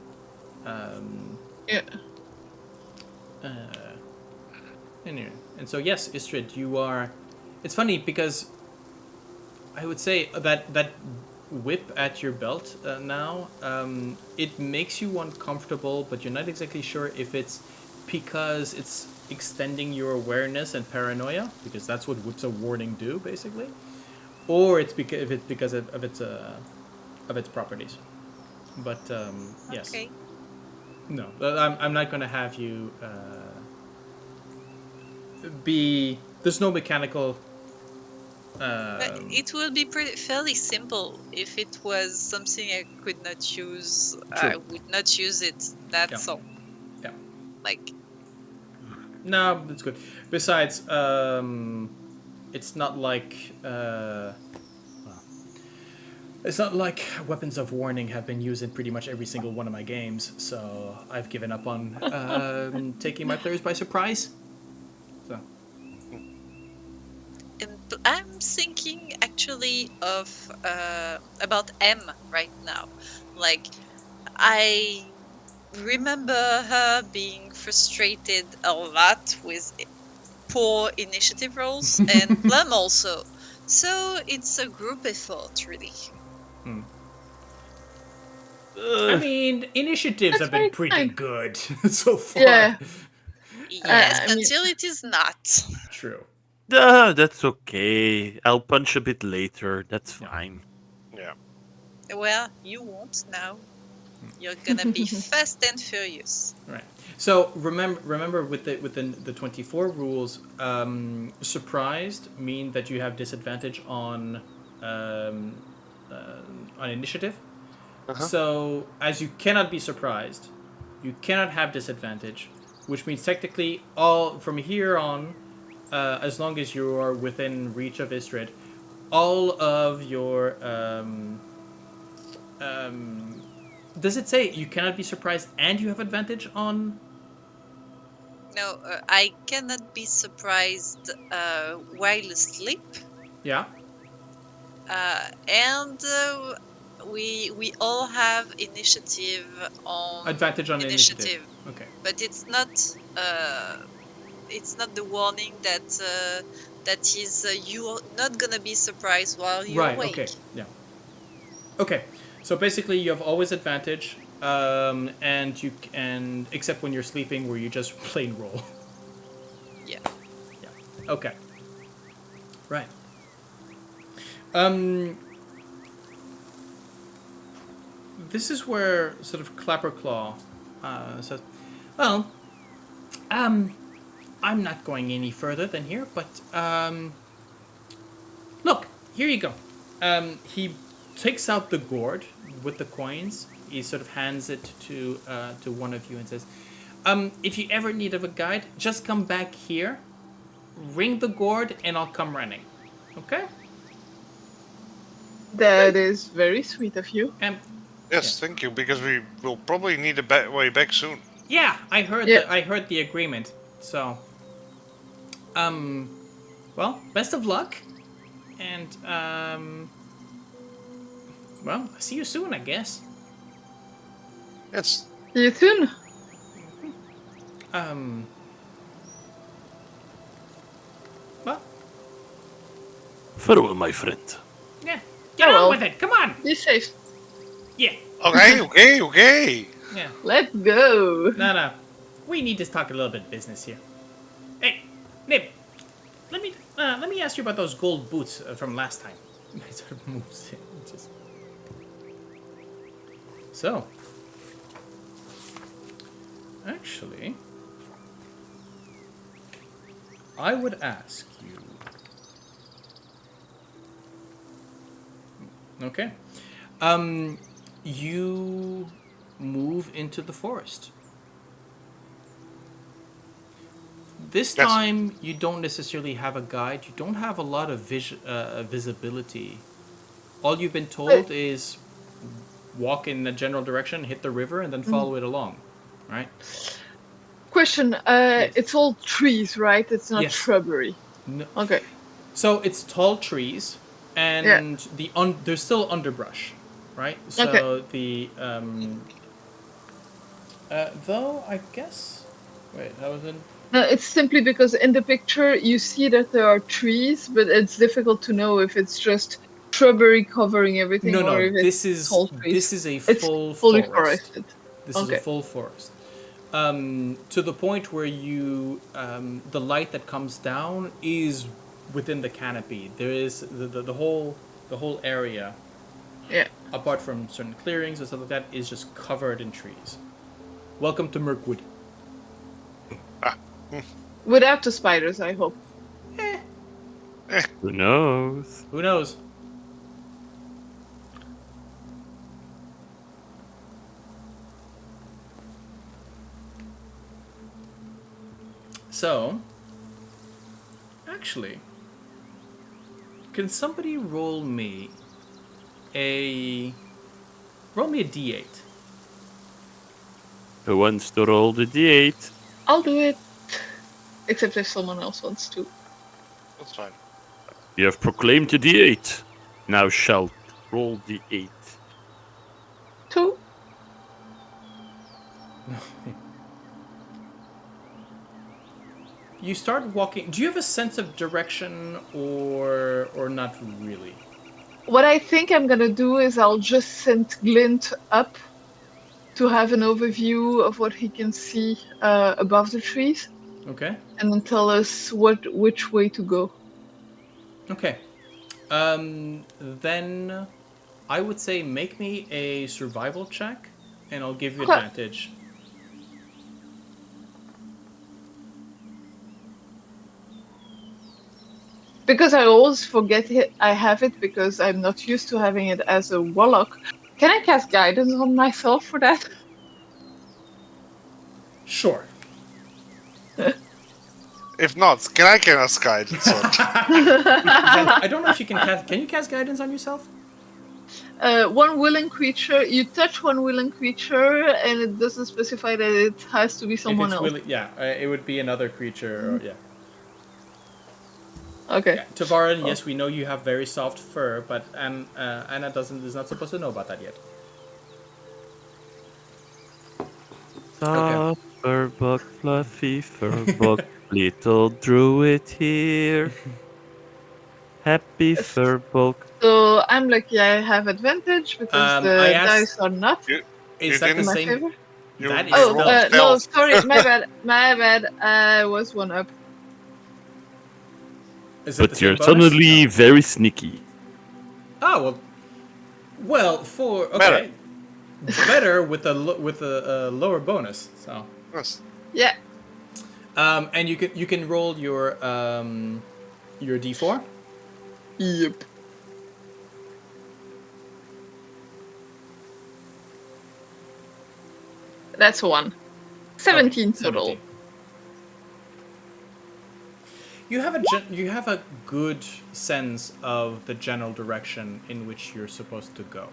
Yeah.
Anyway, and so yes, Ysdred, you are. It's funny because I would say that whip at your belt now, it makes you uncomfortable, but you're not exactly sure if it's because it's extending your awareness and paranoia, because that's what whips of warning do basically, or it's because if it's because of its properties. But yes,
Okay.
no, I'm not gonna have you be. There's no mechanical.
But it would be fairly simple if it was something I could not use. I
True.
would not use it. That's
Yeah.
all.
Yeah.
Like,
No, that's good. Besides, it's not like it's not like weapons of warning have been used in pretty much every single one of my games, so I've given up on taking my players by surprise. So
And I'm thinking actually of about M right now. Like, I remember her being frustrated a lot with poor initiative rolls, and Plum also. So it's a group effort, really.
I mean, initiatives
That's
have been
very
pretty
kind.
good so far.
Yeah.
Yes,
I mean,
until it is not.
True.
That's okay. I'll punch a bit later. That's fine.
Yeah.
Well, you won't now. You're gonna be fast and furious.
Right. So remember with the 24 rules, surprised mean that you have disadvantage on initiative.
Uh-huh.
So as you cannot be surprised, you cannot have disadvantage, which means technically all from here on, as long as you are within reach of Ysdred, all of your does it say you cannot be surprised and you have advantage on?
No, I cannot be surprised while asleep.
Yeah.
And we all have initiative on
Advantage on initiative. Okay.
but it's not the warning that that is you're not gonna be surprised while you're
Right.
awake.
Okay. Yeah. Okay. So basically, you have always advantage, and except when you're sleeping, where you just plain roll.
Yeah.
Yeah. Okay. Right. This is where sort of Clapperclaw says, "Well, I'm not going any further than here, but look, here you go." He takes out the gourd with the coins. He sort of hands it to one of you and says, "If you ever need of a guide, just come back here, ring the gourd, and I'll come running. Okay?"
that is very sweet of you.
Yes, thank you, because we will probably need a way back soon.
Yeah, I heard
Yeah.
I heard the agreement. So, well, best of luck, and well, see you soon, I guess.
Yes.
See you soon.
Well,
Farewell, my friend.
yeah, get
Oh,
on
well.
with it. Come on.
Be safe.
Yeah,
Okay.
yeah.
Let's go.
No. We need to talk a little bit business here. Hey, Nib, let me ask you about those gold boots from last time. He sort of moves in. Just... So, actually, I would ask you. Okay. You move into the forest. This
Yes.
time, you don't necessarily have a guide. You don't have a lot of visibility. All you've been told is walk in a general direction, hit the river, and then follow it along. Right?
Question.
Yes.
It's all trees, right? It's not
Yes.
shrubbery.
No.
Okay.
So it's tall trees, and there's still underbrush, right? So
Okay.
the though I guess, wait, that was in.
No, it's simply because in the picture you see that there are trees, but it's difficult to know if it's just shrubbery covering everything
No,
or if
this
it's
is
tall trees.
this is a
It's
full
fully
forest.
forested.
This is a
Okay.
full forest. To the point where you, the light that comes down is within the canopy. There is the whole area,
Yeah.
apart from certain clearings and stuff like that, is just covered in trees. Welcome to Mirkwood.
Without the spiders, I hope.
Who knows?
Who knows? So, actually, Can somebody roll me a d8?
Who wants to roll the d8?
I'll do it. Except if someone else wants to.
That's fine.
You have proclaimed the d8. Now shalt roll the 8.
2.
You start walking. Do you have a sense of direction or not really?
What I think I'm gonna do is I'll just send Glint up to have an overview of what he can see above the trees,
Okay.
and then tell us which way to go.
Okay. Then I would say make me a survival check, and I'll give you
Okay.
advantage.
Because I always forget I have it because I'm not used to having it as a warlock. Can I cast guidance on myself for that?
Sure.
If not, can I cast guidance on?
I don't know if you can cast. Can you cast guidance on yourself?
One willing creature. You touch one willing creature, and it doesn't specify that it has to be someone else.
It would be another creature. Or, yeah.
Okay.
Yeah. Tavaren, yes, we know you have very soft fur, but Anna is not supposed to know about that yet.
Soft Firbolg, fluffy Firbolg, little Druid here. Happy Firbolg.
So I'm lucky I have advantage because the
I asked-
dice are not
Is that the
in my
same?
favor.
That is
Oh,
stealth.
no, sorry, my bad. My bad. I was one up.
Is it the
But
same
you're
bonus?
suddenly very sneaky.
Oh well. Okay. Better with a lower bonus. So.
Yes.
Yeah.
And you can roll your d4.
Yep. That's one. 17
Okay,
total.
17. You have a good sense of the general direction in which you're supposed to go.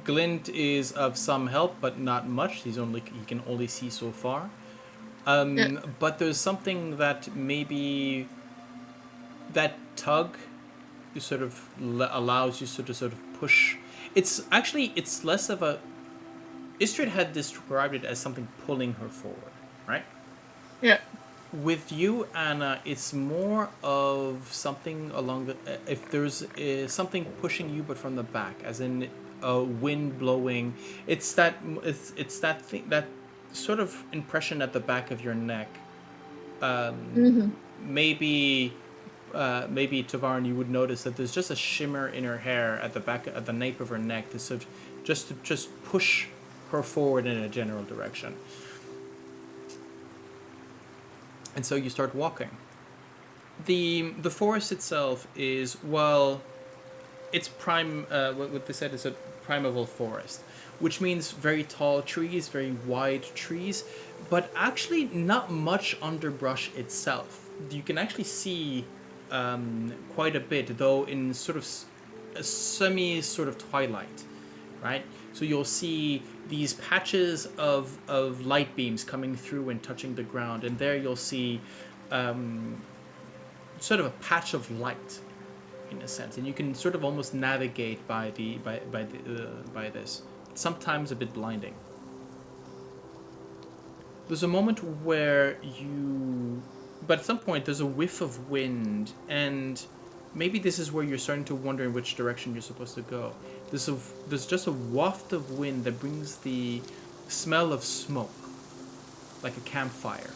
Glint is of some help, but not much. He can only see so far. But there's something that maybe that tug sort of allows you to sort of push. It's less of a. Ysdred had described it as something pulling her forward, right?
Yeah.
With you, Anna, it's more of something along the. If there's something pushing you, but from the back, as in a wind blowing. It's that thing, that sort of impression at the back of your neck. Maybe Tavaren, you would notice that there's just a shimmer in her hair at the nape of her neck to sort of just push her forward in a general direction. And so you start walking. The forest itself is, well, it's what they said is a primeval forest, which means very tall trees, very wide trees, but actually not much underbrush itself. You can actually see quite a bit, though in sort of a semi sort of twilight, right? So you'll see these patches of light beams coming through and touching the ground, and there you'll see sort of a patch of light, in a sense, and you can sort of almost navigate by this. Sometimes a bit blinding. There's a moment where but at some point there's a whiff of wind, and maybe this is where you're starting to wonder in which direction you're supposed to go. There's just a waft of wind that brings the smell of smoke, like a campfire.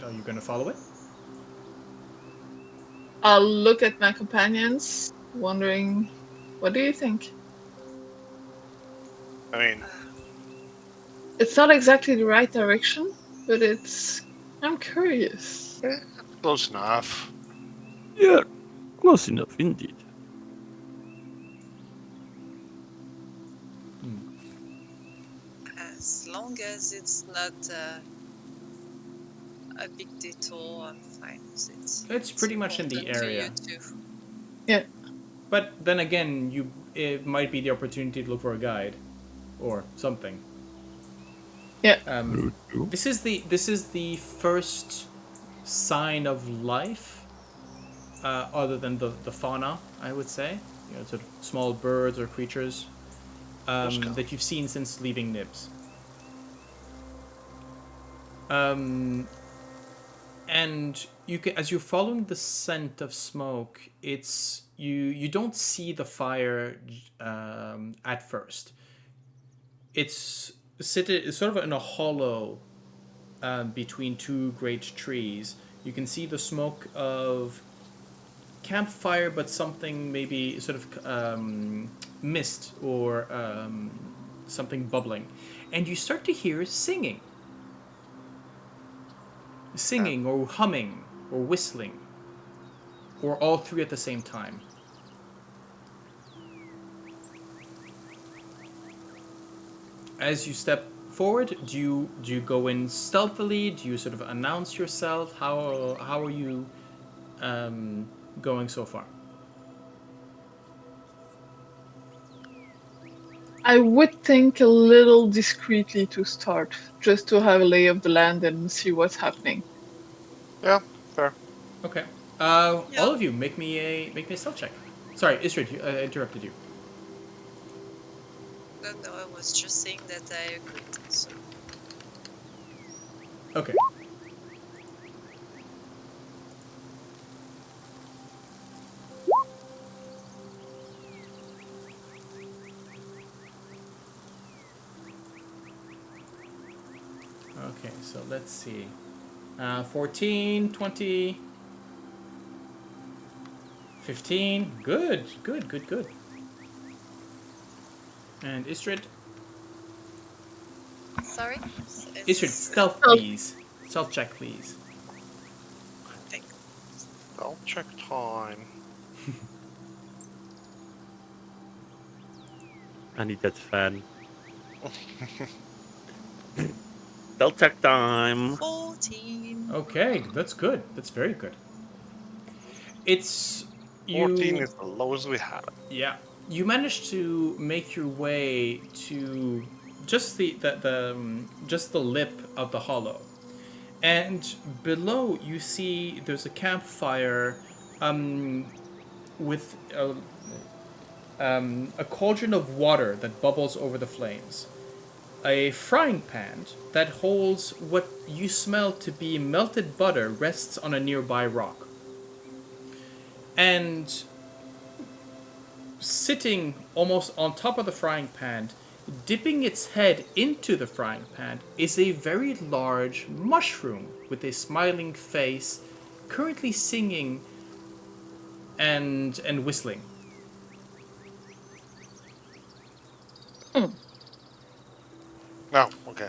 Are you going to follow it?
I'll look at my companions, wondering, what do you think?
I mean,
It's not exactly the right direction, but I'm curious.
close enough.
Yeah, close enough indeed.
As long as it's not a big detour, I'm fine with it.
It's pretty much in the
important to
area.
you too.
Yeah.
But then again, it might be the opportunity to look for a guide, or something.
Yeah.
This is the first sign of life, other than the fauna, I would say. You know, sort of small birds or creatures that you've seen since leaving Nibs. And you can, as you're following the scent of smoke, it's you don't see the fire at first. It's sort of in a hollow between two great trees. You can see the smoke of campfire, but something maybe sort of mist or something bubbling, and you start to hear singing or humming or whistling, or all three at the same time. As you step forward, do you go in stealthily? Do you sort of announce yourself? How are you going so far?
I would think a little discreetly to start, just to have a lay of the land and see what's happening.
Yeah, fair.
Okay.
Yeah.
All of you, make me a stealth check. Sorry, Ysdred, I interrupted you.
No, I was just saying that I agreed. So.
Okay. Okay, so let's see. 14, 20, 15. Good. And Ysdred?
Sorry?
Ysdred, stealth, please. Stealth check, please.
I'll check time.
I need that fan. Stealth check time.
14.
Okay, that's good. That's very good. It's you.
14 is the lowest we had.
Yeah, you managed to make your way to just the lip of the hollow, and below you see there's a campfire, with a cauldron of water that bubbles over the flames, a frying pan that holds what you smell to be melted butter rests on a nearby rock. And sitting almost on top of the frying pan, dipping its head into the frying pan, is a very large mushroom with a smiling face, currently singing and whistling.
Oh, okay.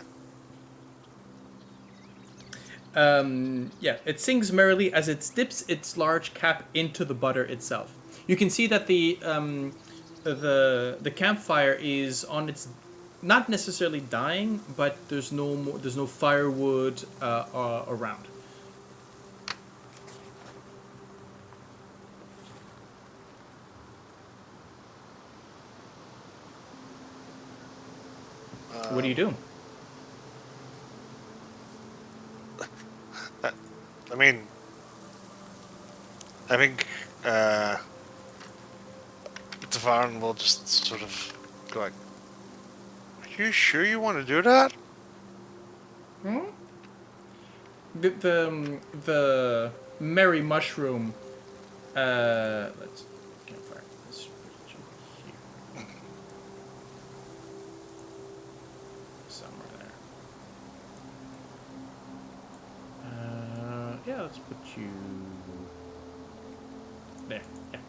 Yeah, it sings merrily as it dips its large cap into the butter itself. You can see that the campfire is on its, not necessarily dying, but there's no firewood around. What do you do?
I mean, I think Tavaren will just sort of go like, "Are you sure you want to do that?"
The merry mushroom. Let's campfire. Let's put you here. Somewhere there. Yeah, let's put you there. Yeah.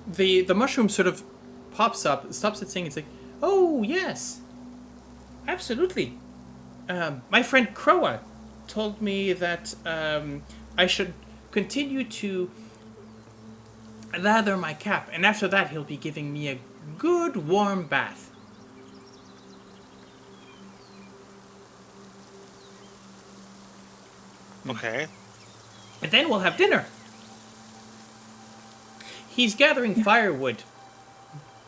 The mushroom sort of pops up, stops it singing. It's like, oh yes, absolutely. My friend Croa told me that I should continue to lather my cap, and after that he'll be giving me a good warm bath.
Okay.
And then we'll have dinner. He's gathering firewood.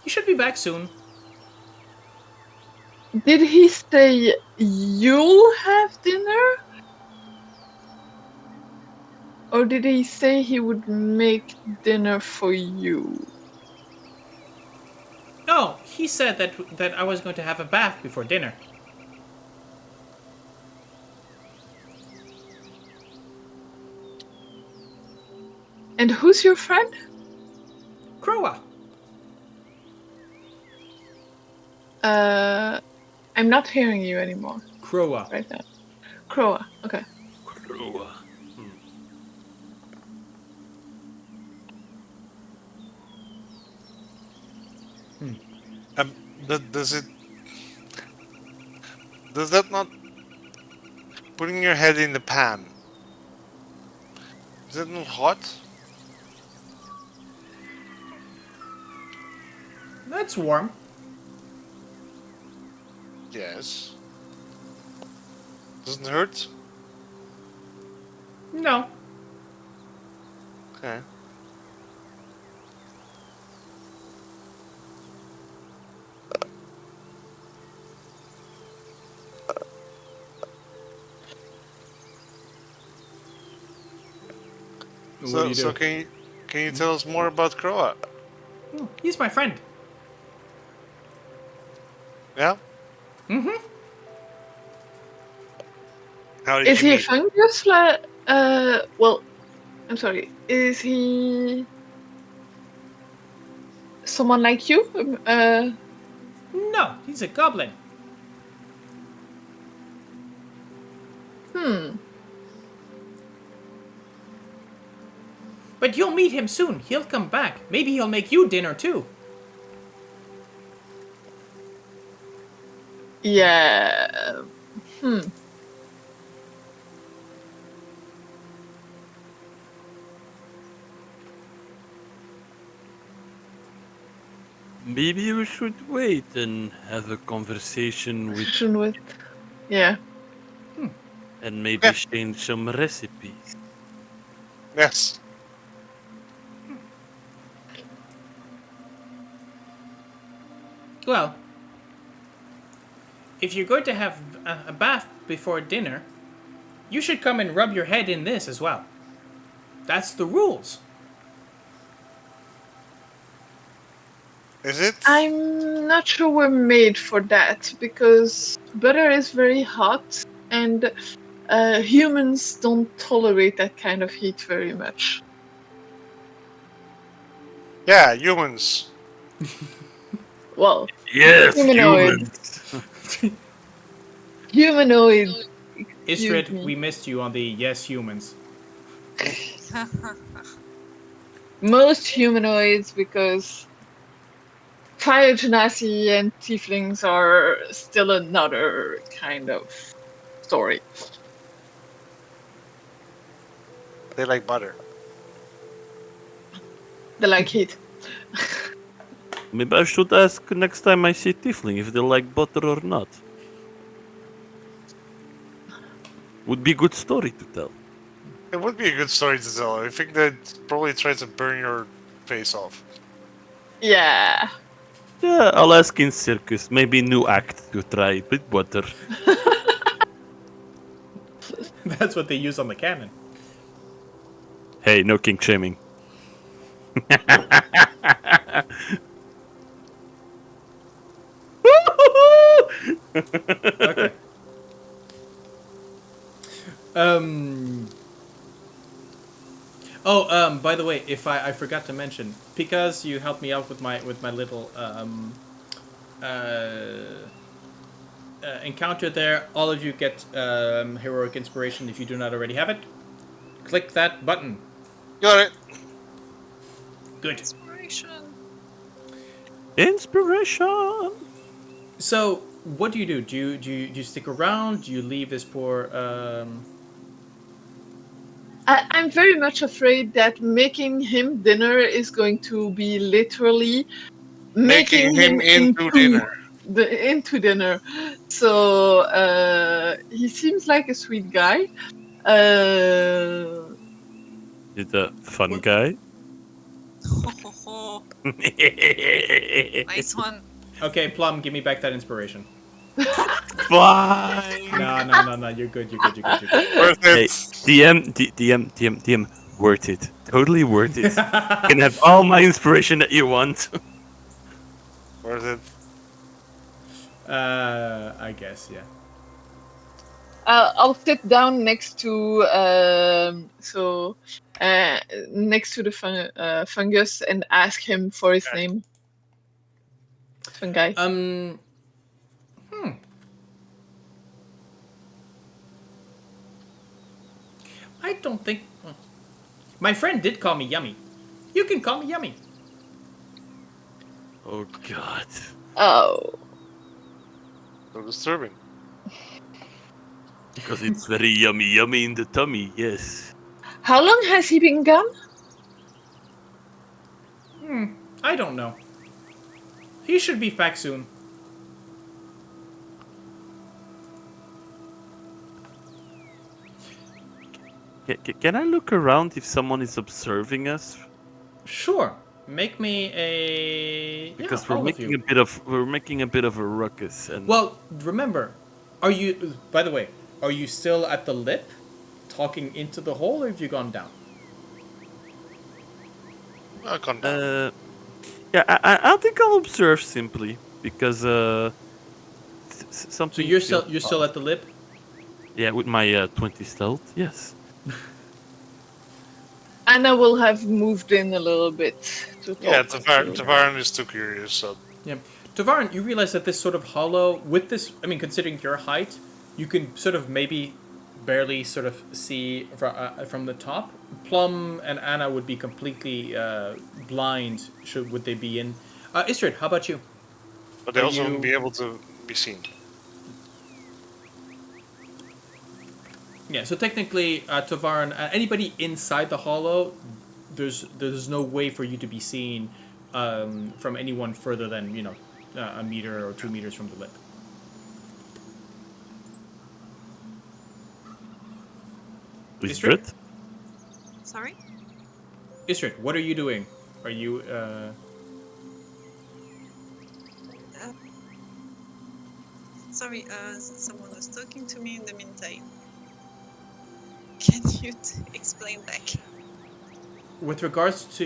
He should be back soon.
Did he say you'll have dinner? Or did he say he would make dinner for you?
No, he said that I was going to have a bath before dinner.
And who's your friend?
Croa.
I'm not hearing you anymore
Croa.
right now. Croa, okay.
Croa.
Does that not putting your head in the pan? Is it not hot?
That's warm.
Yes. Doesn't hurt?
No.
Okay.
What do you do?
So can you tell us more about Croa?
Oh, he's my friend.
Yeah?
Mm-hmm.
How did
Is
you
he a
meet?
fungus? Well, I'm sorry. Is he someone like you?
No, he's a goblin. But you'll meet him soon. He'll come back. Maybe he'll make you dinner too.
Yeah.
Maybe we should wait and have a conversation with,
Yeah.
and maybe change some recipes.
Yes.
Well, if you're going to have a bath before dinner, you should come and rub your head in this as well. That's the rules.
Is it?
I'm not sure we're made for that because butter is very hot and humans don't tolerate that kind of heat very much.
Yeah, humans.
Well,
Yes,
Humanoid.
humans.
humanoid.
Ysdred,
me.
we missed you on the yes humans.
Most humanoids because fire genasi and tieflings are still another kind of story.
They like butter.
They like heat.
Maybe I should ask next time I see Tiefling if they like butter or not. Would be a good story to tell.
It would be a good story to tell. I think they'd probably try to burn your face off.
Yeah.
Yeah, I'll ask in circus. Maybe new act to try with butter.
That's what they use on the cannon.
Hey, no kink shaming.
Okay. By the way, if I forgot to mention, because you helped me out with my little encounter there, all of you get heroic inspiration if you do not already have it. Click that button.
Got it.
Good.
Inspiration.
Inspiration.
So, what do you do? Do you stick around? Do you leave this poor?
I'm very much afraid that making him dinner is going to be literally making him
into dinner.
Into dinner. So he seems like a sweet guy.
You're the fun
Well-
guy.
Nice one.
Okay, Plum, give me back that inspiration.
Fine.
No. You're good. You're good.
Worth
Hey,
it.
DM, worth it. Totally worth it. You can have all my inspiration that you want.
Worth it.
I guess, yeah.
I'll sit down next to next to the fungus and ask him for his name. Fungi.
I don't think. My friend did call me Yummy. You can call me Yummy.
Oh God.
Oh.
So disturbing.
Because it's very yummy in the tummy. Yes.
How long has he been gone?
I don't know. He should be back soon.
Can I look around if someone is observing us?
Sure. Make me a.
Because
yeah, all of you.
we're making a bit of a ruckus and
Well, remember, are you? By the way, are you still at the lip, talking into the hole, or have you gone down?
I'll come down.
yeah, I think I'll observe simply because something.
So you're
feels
still
off.
at the lip.
Yeah, with my 20 stealth. Yes.
Anna will have moved in a little bit to talk.
Yeah,
to-
Tavaren is too curious, so
Yeah. Tavaren, you realize that this sort of hollow, with this, I mean, considering your height, you can sort of maybe barely sort of see from the top. Plum and Anna would be completely blind would they be in. Ysdred, how about you?
but they
Are
also
you-
won't be able to be seen.
Yeah, so technically, Tavaren, anybody inside the hollow, there's no way for you to be seen from anyone further than, a meter or 2 meters from the lip.
Ysdred?
Sorry?
Ysdred, what are you doing? Are you,
Sorry, someone was talking to me in the meantime. Can you explain back?
With regards,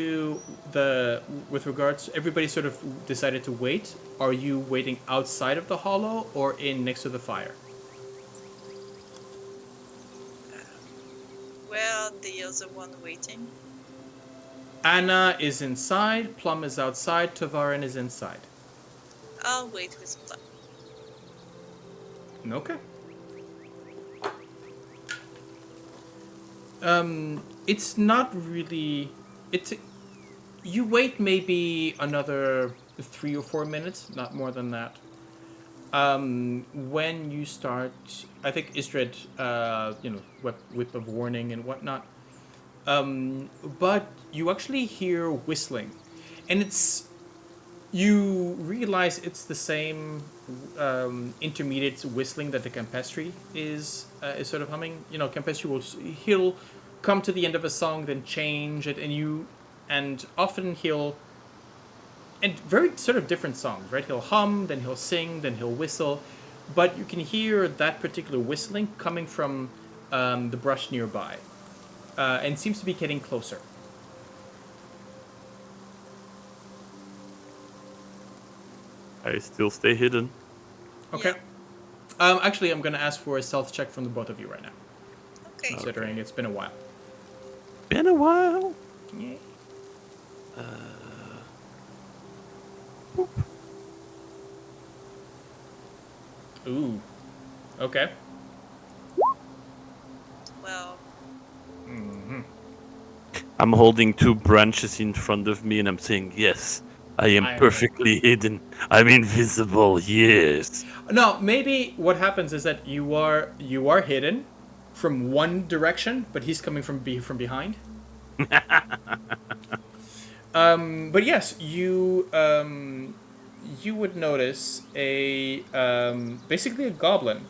everybody sort of decided to wait. Are you waiting outside of the hollow or in next to the fire?
Well, the other one waiting.
Anna is inside, Plum is outside, Tavaren is inside.
I'll wait with Plum.
Okay. It's not really. You wait maybe another 3 or 4 minutes, not more than that. When you start, I think Ysdred, whip of warning and whatnot. But you actually hear whistling, and you realize it's the same intermediate whistling that the Campestri is sort of humming. Campestri he'll come to the end of a song, then change it, and often and very sort of different songs, right? He'll hum, then he'll sing, then he'll whistle, but you can hear that particular whistling coming from the brush nearby, and seems to be getting closer.
I still stay hidden.
Okay. Actually, I'm gonna ask for a stealth check from the both of you right now,
Okay.
considering it's been a while.
Been a while.
Yeah. Ooh. Okay.
Well,
I'm holding 2 branches in front of me and I'm saying, yes, I am
I-
perfectly hidden. I'm invisible, yes.
No, maybe what happens is that you are hidden from one direction, but he's coming from behind. But yes, you would notice basically a goblin,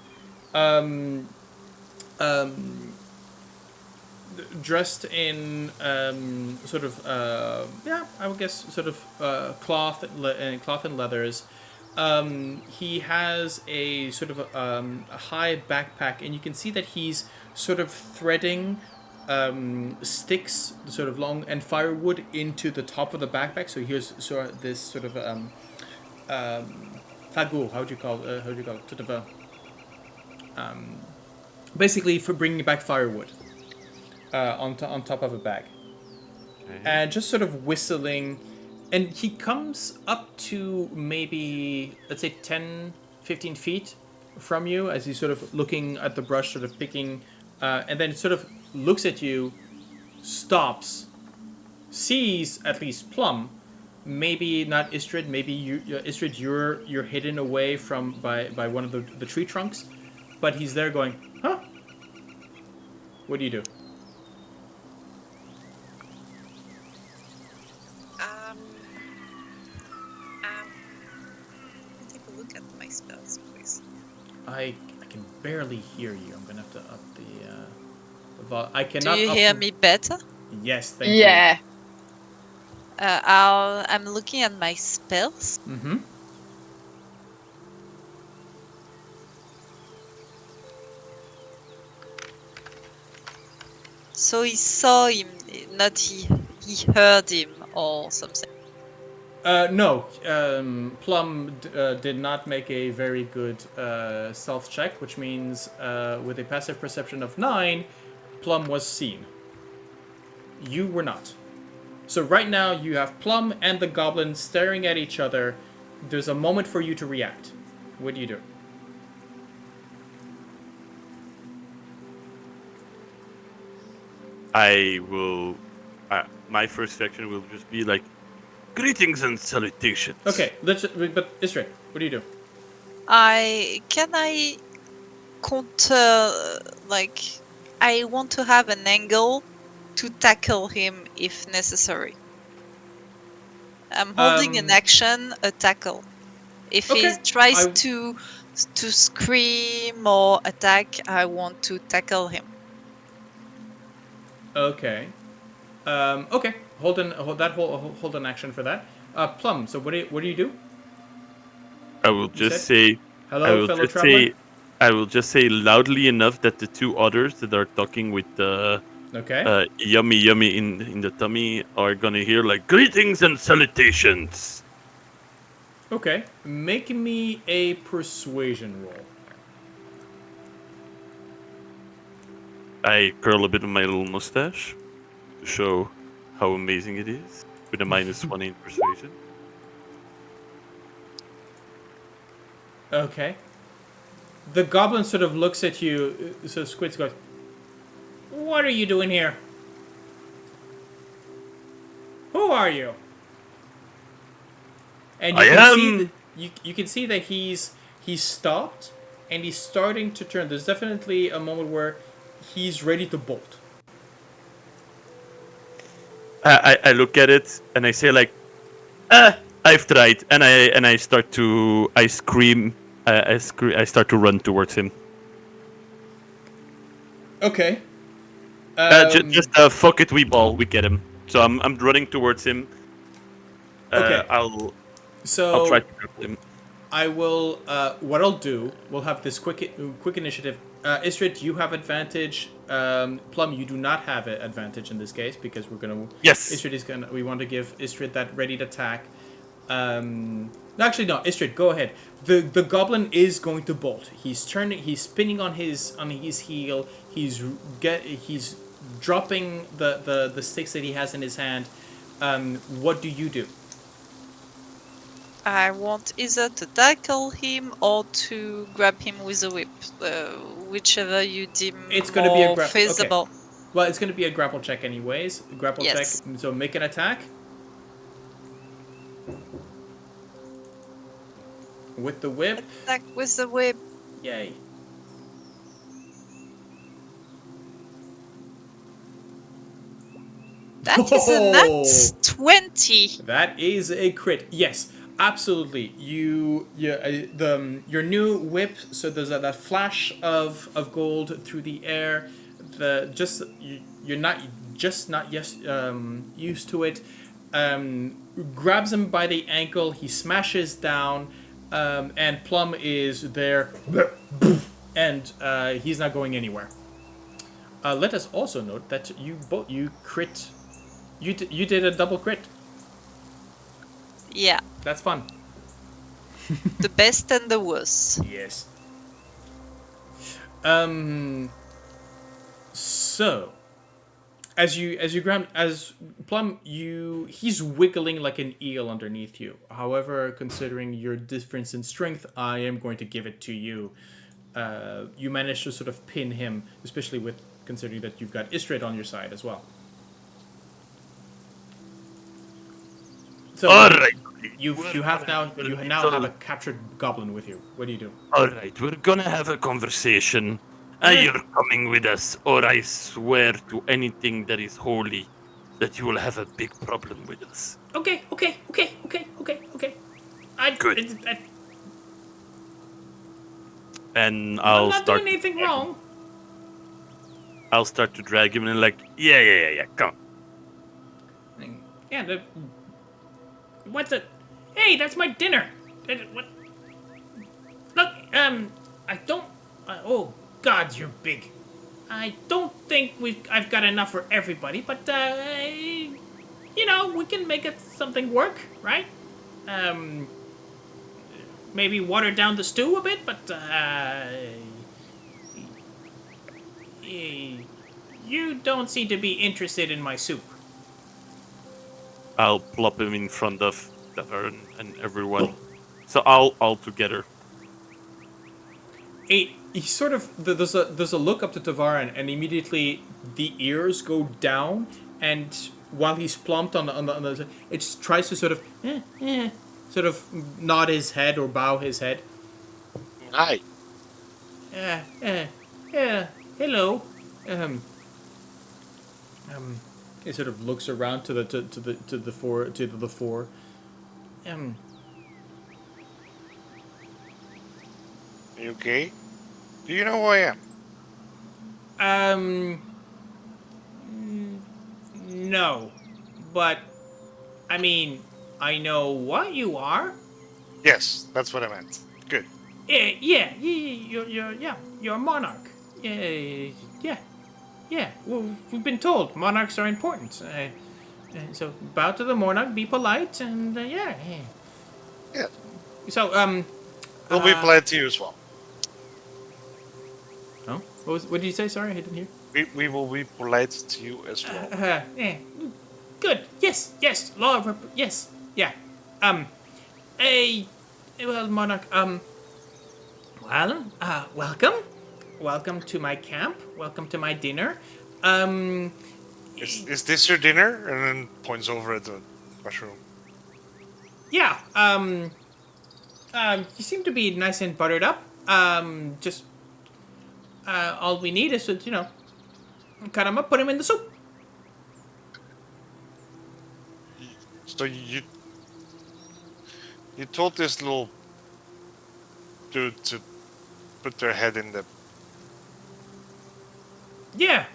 dressed in sort of I would guess sort of cloth and leathers. He has a sort of a high backpack, and you can see that he's sort of threading sticks, sort of long, and firewood into the top of the backpack. So here's sort of this sort of fagot. How do you call it? Sort of a basically for bringing back firewood on top of a bag, and just sort of whistling. And he comes up to maybe, let's say, 10, 15 feet from you as he's sort of looking at the brush, sort of picking, and then sort of looks at you, stops, sees at least Plum, maybe not Ysdred, maybe Ysdred, you're hidden away by one of the tree trunks, but he's there going, huh? What do you do?
Take a look at my spells, please.
I can barely hear you. I'm gonna have to up the vol. I cannot.
Do you hear me better?
Yes, thank you.
Yeah.
I'm looking at my spells.
Mm-hmm.
So he saw him, not he heard him or something.
No. Plum did not make a very good stealth check, which means with a passive perception of 9, Plum was seen. You were not. So right now you have Plum and the goblin staring at each other. There's a moment for you to react. What do you do?
I will. My first reaction will just be like, greetings and salutations.
Okay, but Ysdred, what do you do?
Can I counter, like, I want to have an angle to tackle him if necessary. I'm holding an action, a tackle. If he tries to scream or attack, I want to tackle him.
Okay. Okay. Hold an action for that. Plum. So what do you do?
I will just say.
Hello, fellow traveler.
I will just say loudly enough that the two others that are talking with the yummy in the tummy are gonna hear like greetings and salutations.
Okay. Make me a persuasion roll.
I curl a bit of my little mustache to show how amazing it is with a -1 in persuasion.
Okay. The goblin sort of looks at you, so Squids goes, "What are you doing here? Who are you?" And you can see that he's stopped and he's starting to turn. There's definitely a moment where he's ready to bolt.
I look at it and I say like, I've tried, and I start to scream. I start to run towards him.
Okay.
Just fuck it, we ball, we get him. So I'm running towards him.
Okay.
I'll try to grapple him.
I will. What I'll do, we'll have this quick initiative. Ysdred, you have advantage. Plum, you do not have an advantage in this case because we're gonna.
Yes.
Ysdred is gonna. We want to give Ysdred that ready to attack. Actually, no. Ysdred, go ahead. The goblin is going to bolt. He's turning. He's spinning on his heel. He's dropping the sticks that he has in his hand. What do you do?
I want either to tackle him or to grab him with a whip, whichever you deem more feasible.
Okay. Well, it's going to be a grapple check anyways. Check. So make an attack. With the whip.
Attack with the whip.
Yay.
That is a nat 20.
That is a crit. Yes. Absolutely, your new whip. So there's that flash of gold through the air. you're not used to it. Grabs him by the ankle. He smashes down, and Plum is there, and he's not going anywhere. Let us also note that you crit. You did a double crit.
Yeah,
That's fun.
the best and the worst.
Yes. So, as Plum, he's wiggling like an eel underneath you. However, considering your difference in strength, I am going to give it to you. You managed to sort of pin him, especially with considering that you've got Ysdred on your side as well. So
All right.
you now have a captured goblin with you. What do you do?
All right, we're gonna have a conversation. And you're coming with us, or I swear to anything that is holy that you will have a big problem with us.
Okay.
Good.
I
And
I'm
I'll
not
start.
doing anything wrong.
I'll start to drag him and like, yeah, come.
Yeah, what's it? Hey, that's my dinner. What? Look, I don't. Oh God, you're big. I don't think I've got enough for everybody, but we can make it something work, right? Maybe water down the stew a bit, but you don't seem to be interested in my soup.
I'll plop him in front of Tavaren and everyone. So all together.
He sort of there's a look up to Tavaren, and immediately the ears go down, and while he's plumped on the it just tries to sort of nod his head or bow his head.
Hi.
Hello. He sort of looks around to the four.
You okay? Do you know who I am?
No, but I mean, I know what you are.
Yes, that's what I meant. Good.
You're a monarch. Yeah. Well, we've been told monarchs are important. So bow to the monarch, be polite, and yeah.
Yeah.
So
We'll be polite to you as well.
Oh, what did you say? Sorry, I didn't hear.
We will be polite to you as well.
Yeah. Good. Yes. Law of yes. Yeah. Well, monarch. Welcome. Welcome to my camp. Welcome to my dinner.
Is this your dinner? And then points over at the mushroom.
Yeah. You seem to be nice and buttered up. Just all we need is to, cut him up, put him in the soup.
So you told this little dude to put their head in the...
Yeah.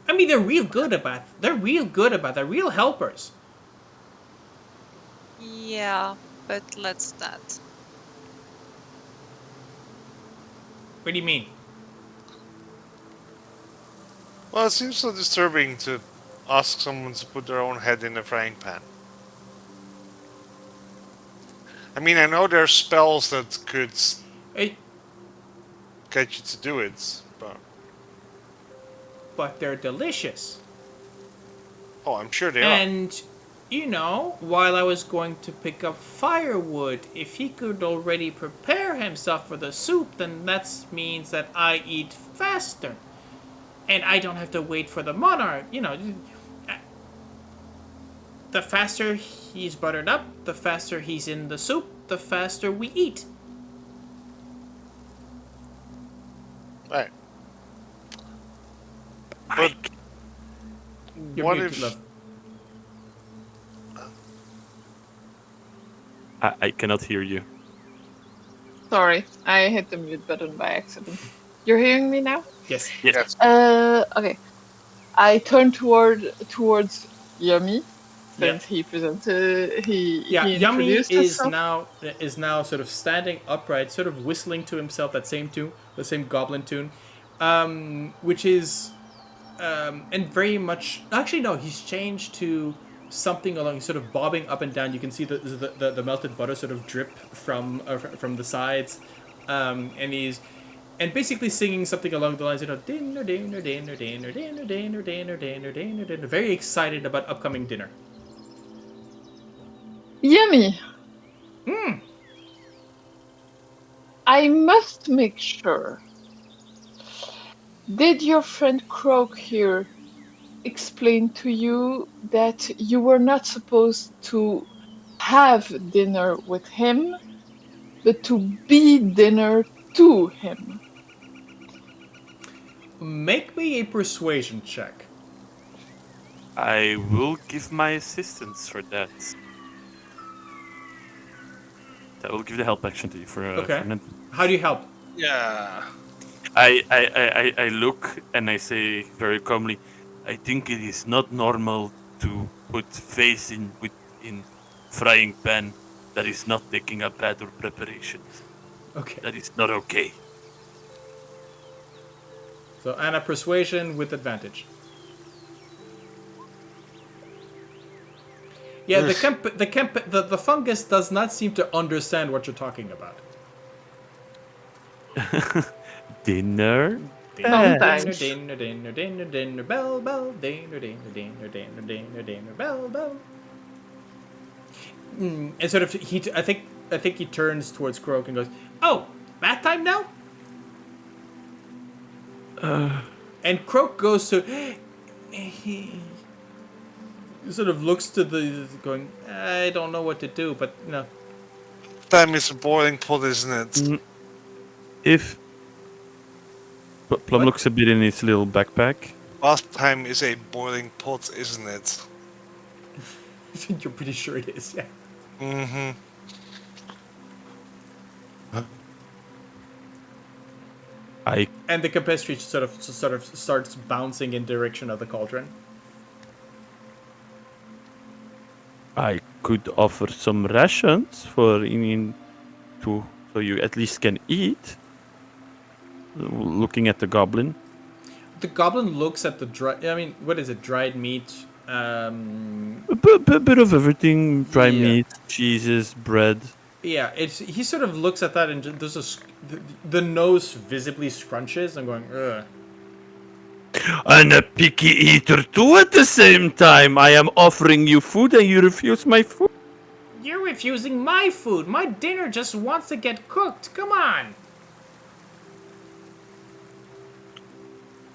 I mean, they're real good about. They're real helpers.
Yeah, but let's not.
What do you mean?
Well, it seems so disturbing to ask someone to put their own head in a frying pan. I mean, I know there are spells that could get you to do it,
but they're delicious.
Oh, I'm sure they are.
And, while I was going to pick up firewood, if he could already prepare himself for the soup, then that means that I eat faster. And I don't have to wait for the monarch, The faster he's buttered up, the faster he's in the soup, the faster we eat.
Right. But
You're
what
muted,
if...
love.
I cannot hear you.
Sorry, I hit the mute button by accident. You're hearing me now?
Yes.
Yes.
Okay. I turn towards Yummy,
Yeah.
since he presented, he
Yummy
introduced
is
himself.
now sort of standing upright, sort of whistling to himself that same tune, the same goblin tune, which is and very much actually no, he's changed to something along sort of bobbing up and down. You can see the melted butter sort of drip from the sides, and he's and basically singing something along the lines, dinner, dinner, dinner, dinner, dinner, dinner, dinner, dinner, dinner, dinner. Very excited about upcoming dinner.
Yummy. I must make sure. Did your friend Croak here explain to you that you were not supposed to have dinner with him, but to be dinner to him?
Make me a persuasion check.
I will give my assistance for that. I will give the help action to you for
Okay.
an
How do you help?
Yeah.
I look and I say very calmly, I think it is not normal to put face in frying pan that is not taking a bath or preparations.
Okay.
That is not okay.
So Anna, persuasion with advantage. Yeah, the fungus does not seem to understand what you're talking about.
Dinner?
Sometimes.
Dinner, bell, bell, dinner, bell, bell. And sort of I think he turns towards Croak and goes, "Oh, bath time now." And Croak goes to. He sort of looks to the going. I don't know what to do, but
Time is a boiling pot, isn't it?
If Plum
What?
looks a bit in his little backpack.
Last time is a boiling pot, isn't it?
You're pretty sure it is, yeah.
Mm-hmm.
And the compestry sort of starts bouncing in direction of the cauldron.
I could offer some rations for so you at least can eat. Looking at the goblin.
The goblin looks at the what is it? Dried meat.
A bit of everything: dry meat, cheeses, bread.
Yeah, he sort of looks at that and there's the nose visibly scrunches and going, ugh.
I'm a picky eater too at the same time. I am offering you food and you refuse my food.
You're refusing my food. My dinner just wants to get cooked. Come on.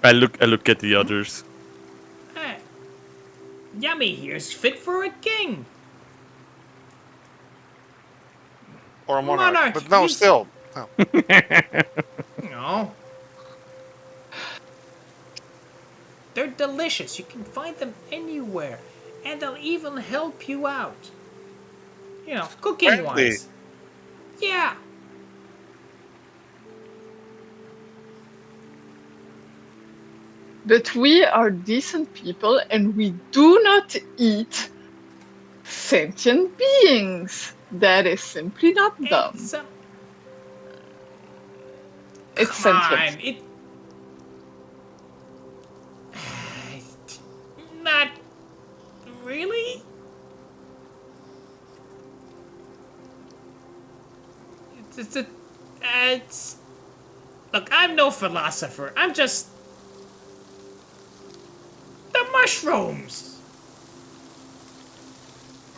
I look at the others.
Yummy here's fit for a king.
Or a monarch.
Monarch,
But no,
he's-
still. No.
No. They're delicious. You can find them anywhere. And they'll even help you out. Cooking wise. Yeah.
But we are decent people and we do not eat sentient beings. That is simply not dumb. It's
Come
sentient.
on. Not really? Look, I'm no philosopher. I'm just the mushrooms.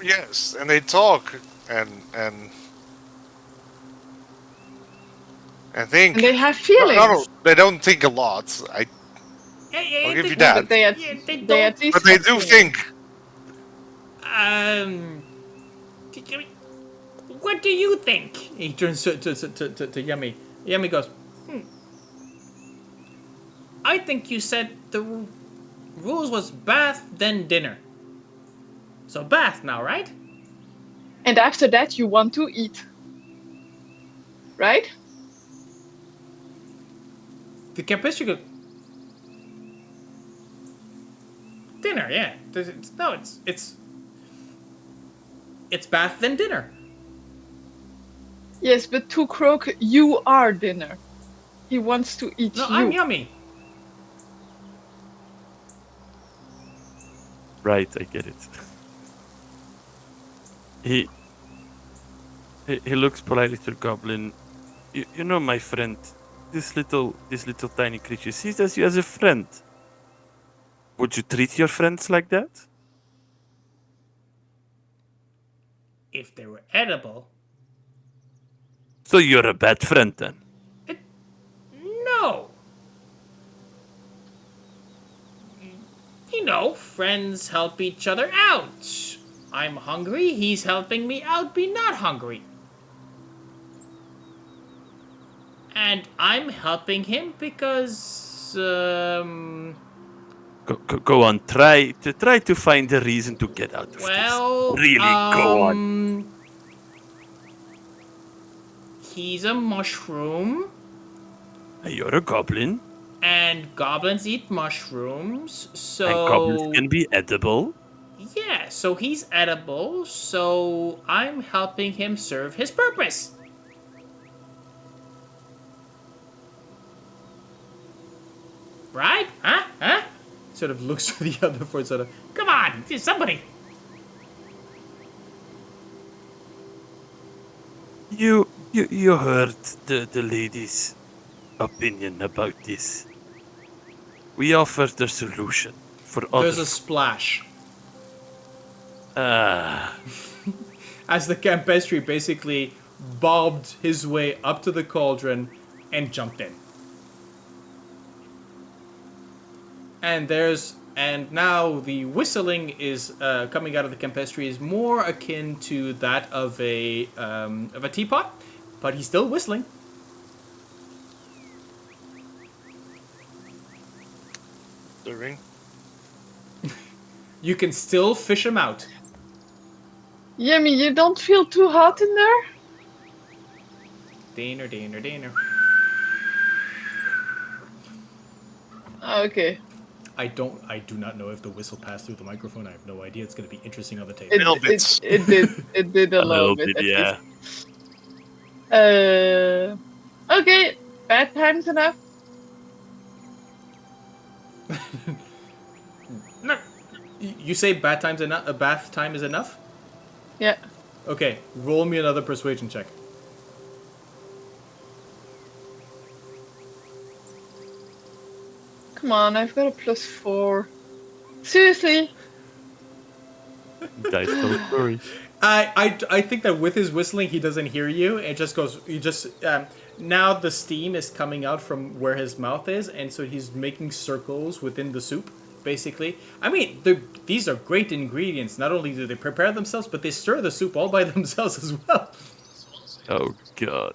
Yes, and they talk and think.
And they have feelings.
No, they don't think a lot. I'll give you that.
But they at least
But they
have
do
feelings.
think.
What do you think? He turns to Yummy. Yummy goes, I think you said the rules was bath, then dinner. So bath now, right?
And after that, you want to eat. Right?
The campestry goes... Dinner, yeah. It's bath then dinner.
Yes, but to Croak, you are dinner. He wants to eat
No,
you.
I'm yummy.
Right, I get it. He looks politely to the goblin. You know, my friend, this little tiny creature sees as you as a friend. Would you treat your friends like that?
If they were edible...
So you're a bad friend then?
No. You know, friends help each other out. I'm hungry, he's helping me out be not hungry. And I'm helping him because,
Go on, try to find a reason to get out of
well,
this. Really, go on.
He's a mushroom.
You're a goblin.
And goblins eat mushrooms, so...
And goblins can be edible.
Yeah, so he's edible, so I'm helping him serve his purpose. Right? Huh? Sort of looks to the other four, sort of, come on, somebody.
You heard the lady's opinion about this. We offer the solution for others.
There's a splash.
Ah.
As the campestry basically bobbed his way up to the cauldron and jumped in. And now the whistling is coming out of the campestry is more akin to that of a teapot, but he's still whistling.
The ring.
You can still fish him out.
Yummy, you don't feel too hot in there?
Dinner.
Okay.
I do not know if the whistle passed through the microphone. I have no idea. It's going to be interesting on the tape.
Little bits.
It did a little bit. At
yeah.
least. Okay, bad time's enough.
No. You say bath time is enough?
Yeah.
Okay, roll me another persuasion check.
Come on, I've got a +4. Seriously?
Dice told story.
I think that with his whistling, he doesn't hear you. It just goes. Now the steam is coming out from where his mouth is, and so he's making circles within the soup. Basically, I mean, these are great ingredients. Not only do they prepare themselves, but they stir the soup all by themselves as well.
Oh god.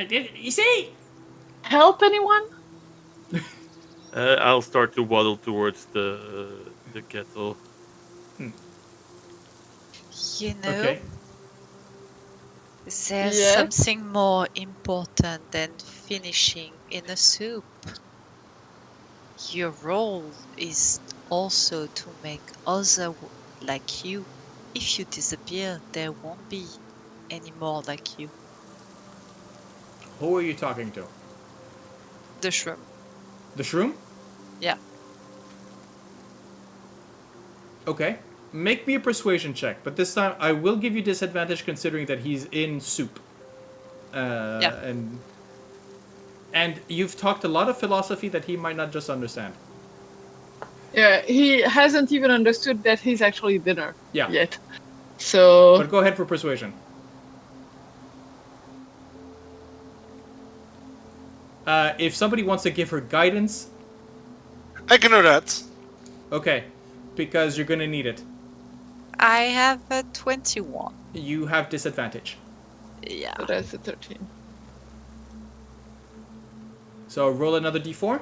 You see?
Help anyone?
I'll start to waddle towards the kettle.
You know,
Okay.
there's
Yeah?
something more important than finishing in a soup. Your role is also to make others like you. If you disappear, there won't be any more like you.
Who are you talking to?
The shroom.
The shroom?
Yeah.
Okay. Make me a persuasion check, but this time I will give you disadvantage considering that he's in soup.
Yeah.
And you've talked a lot of philosophy that he might not just understand.
Yeah, he hasn't even understood that he's actually dinner
Yeah.
yet. So
But go ahead for persuasion. If somebody wants to give her guidance,
I can do that.
okay, because you're gonna need it.
I have a 21.
You have disadvantage.
Yeah.
so that's a 13.
So roll another d4.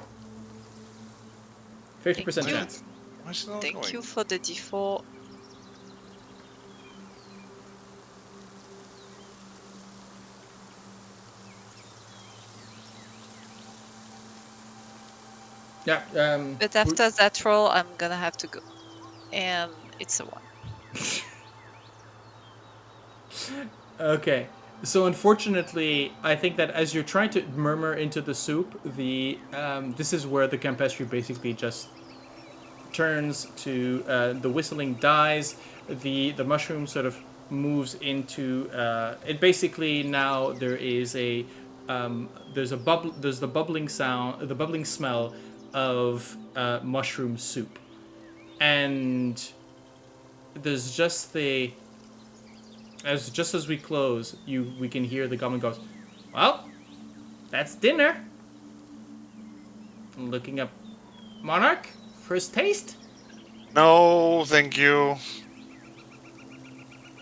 50%
Thank you.
chance.
Why is it not
Thank
going?
you for the D4.
Yeah.
But after that roll, I'm gonna have to go. And it's a 1.
Okay. So unfortunately, I think that as you're trying to murmur into the soup, this is where the campestry basically just turns to the whistling dies. The mushroom sort of moves into it. Basically, now there is there's the bubbling sound, the bubbling smell of mushroom soup, and there's just as we close, we can hear the goblin goes, "Well, that's dinner." Looking up, Monarch, first taste.
No, thank you.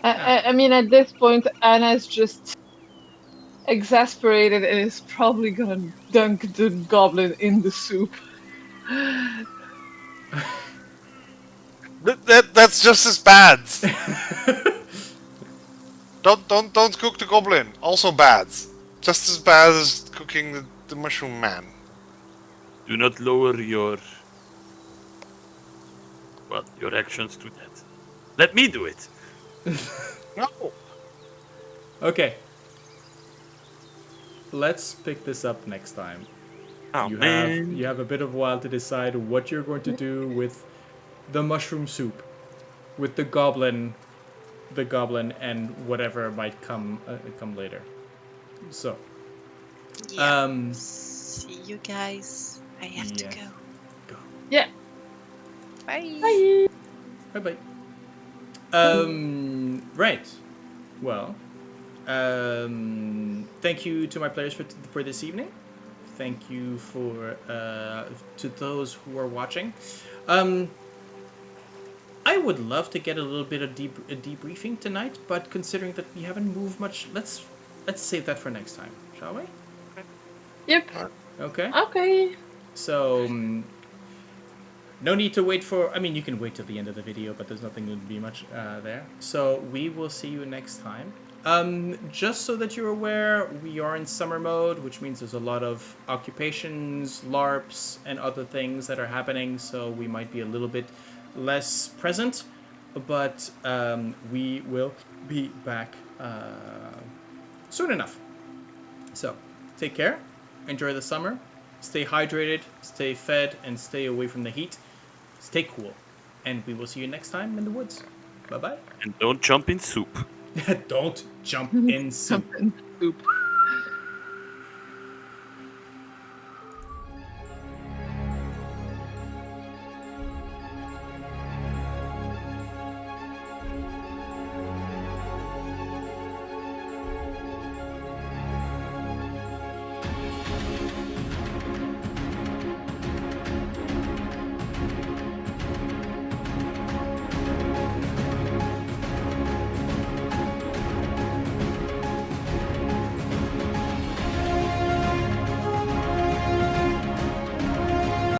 I mean, at this point, Anna's just exasperated and is probably gonna dunk the goblin in the soup.
That's just as bad. Don't cook the goblin. Also bad. Just as bad as cooking the mushroom man.
Do not lower your actions to that. Let me do it.
No.
Okay. Let's pick this up next time.
Oh,
You have a bit of a while to decide what you're going to do with the mushroom soup, with the goblin, and whatever might come later. So,
Yeah. See you guys. I have to
yeah.
go.
Yeah.
Bye.
Bye.
Bye. Right. Well, thank you to my players for this evening. Thank you for to those who are watching. I would love to get a little bit of debriefing tonight, but considering that we haven't moved much, let's save that for next time, shall we?
Yep.
Okay.
Okay.
So, no need to wait for. I mean, you can wait till the end of the video, but there's nothing going to be much there. So we will see you next time. Just so that you're aware, we are in summer mode, which means there's a lot of occupations, LARPs, and other things that are happening. So we might be a little bit less present, but we will be back soon enough. So take care, enjoy the summer, stay hydrated, stay fed, and stay away from the heat. Stay cool, and we will see you next time in the woods. Bye bye.
And don't jump in soup.
Don't jump in soup.
Something soup.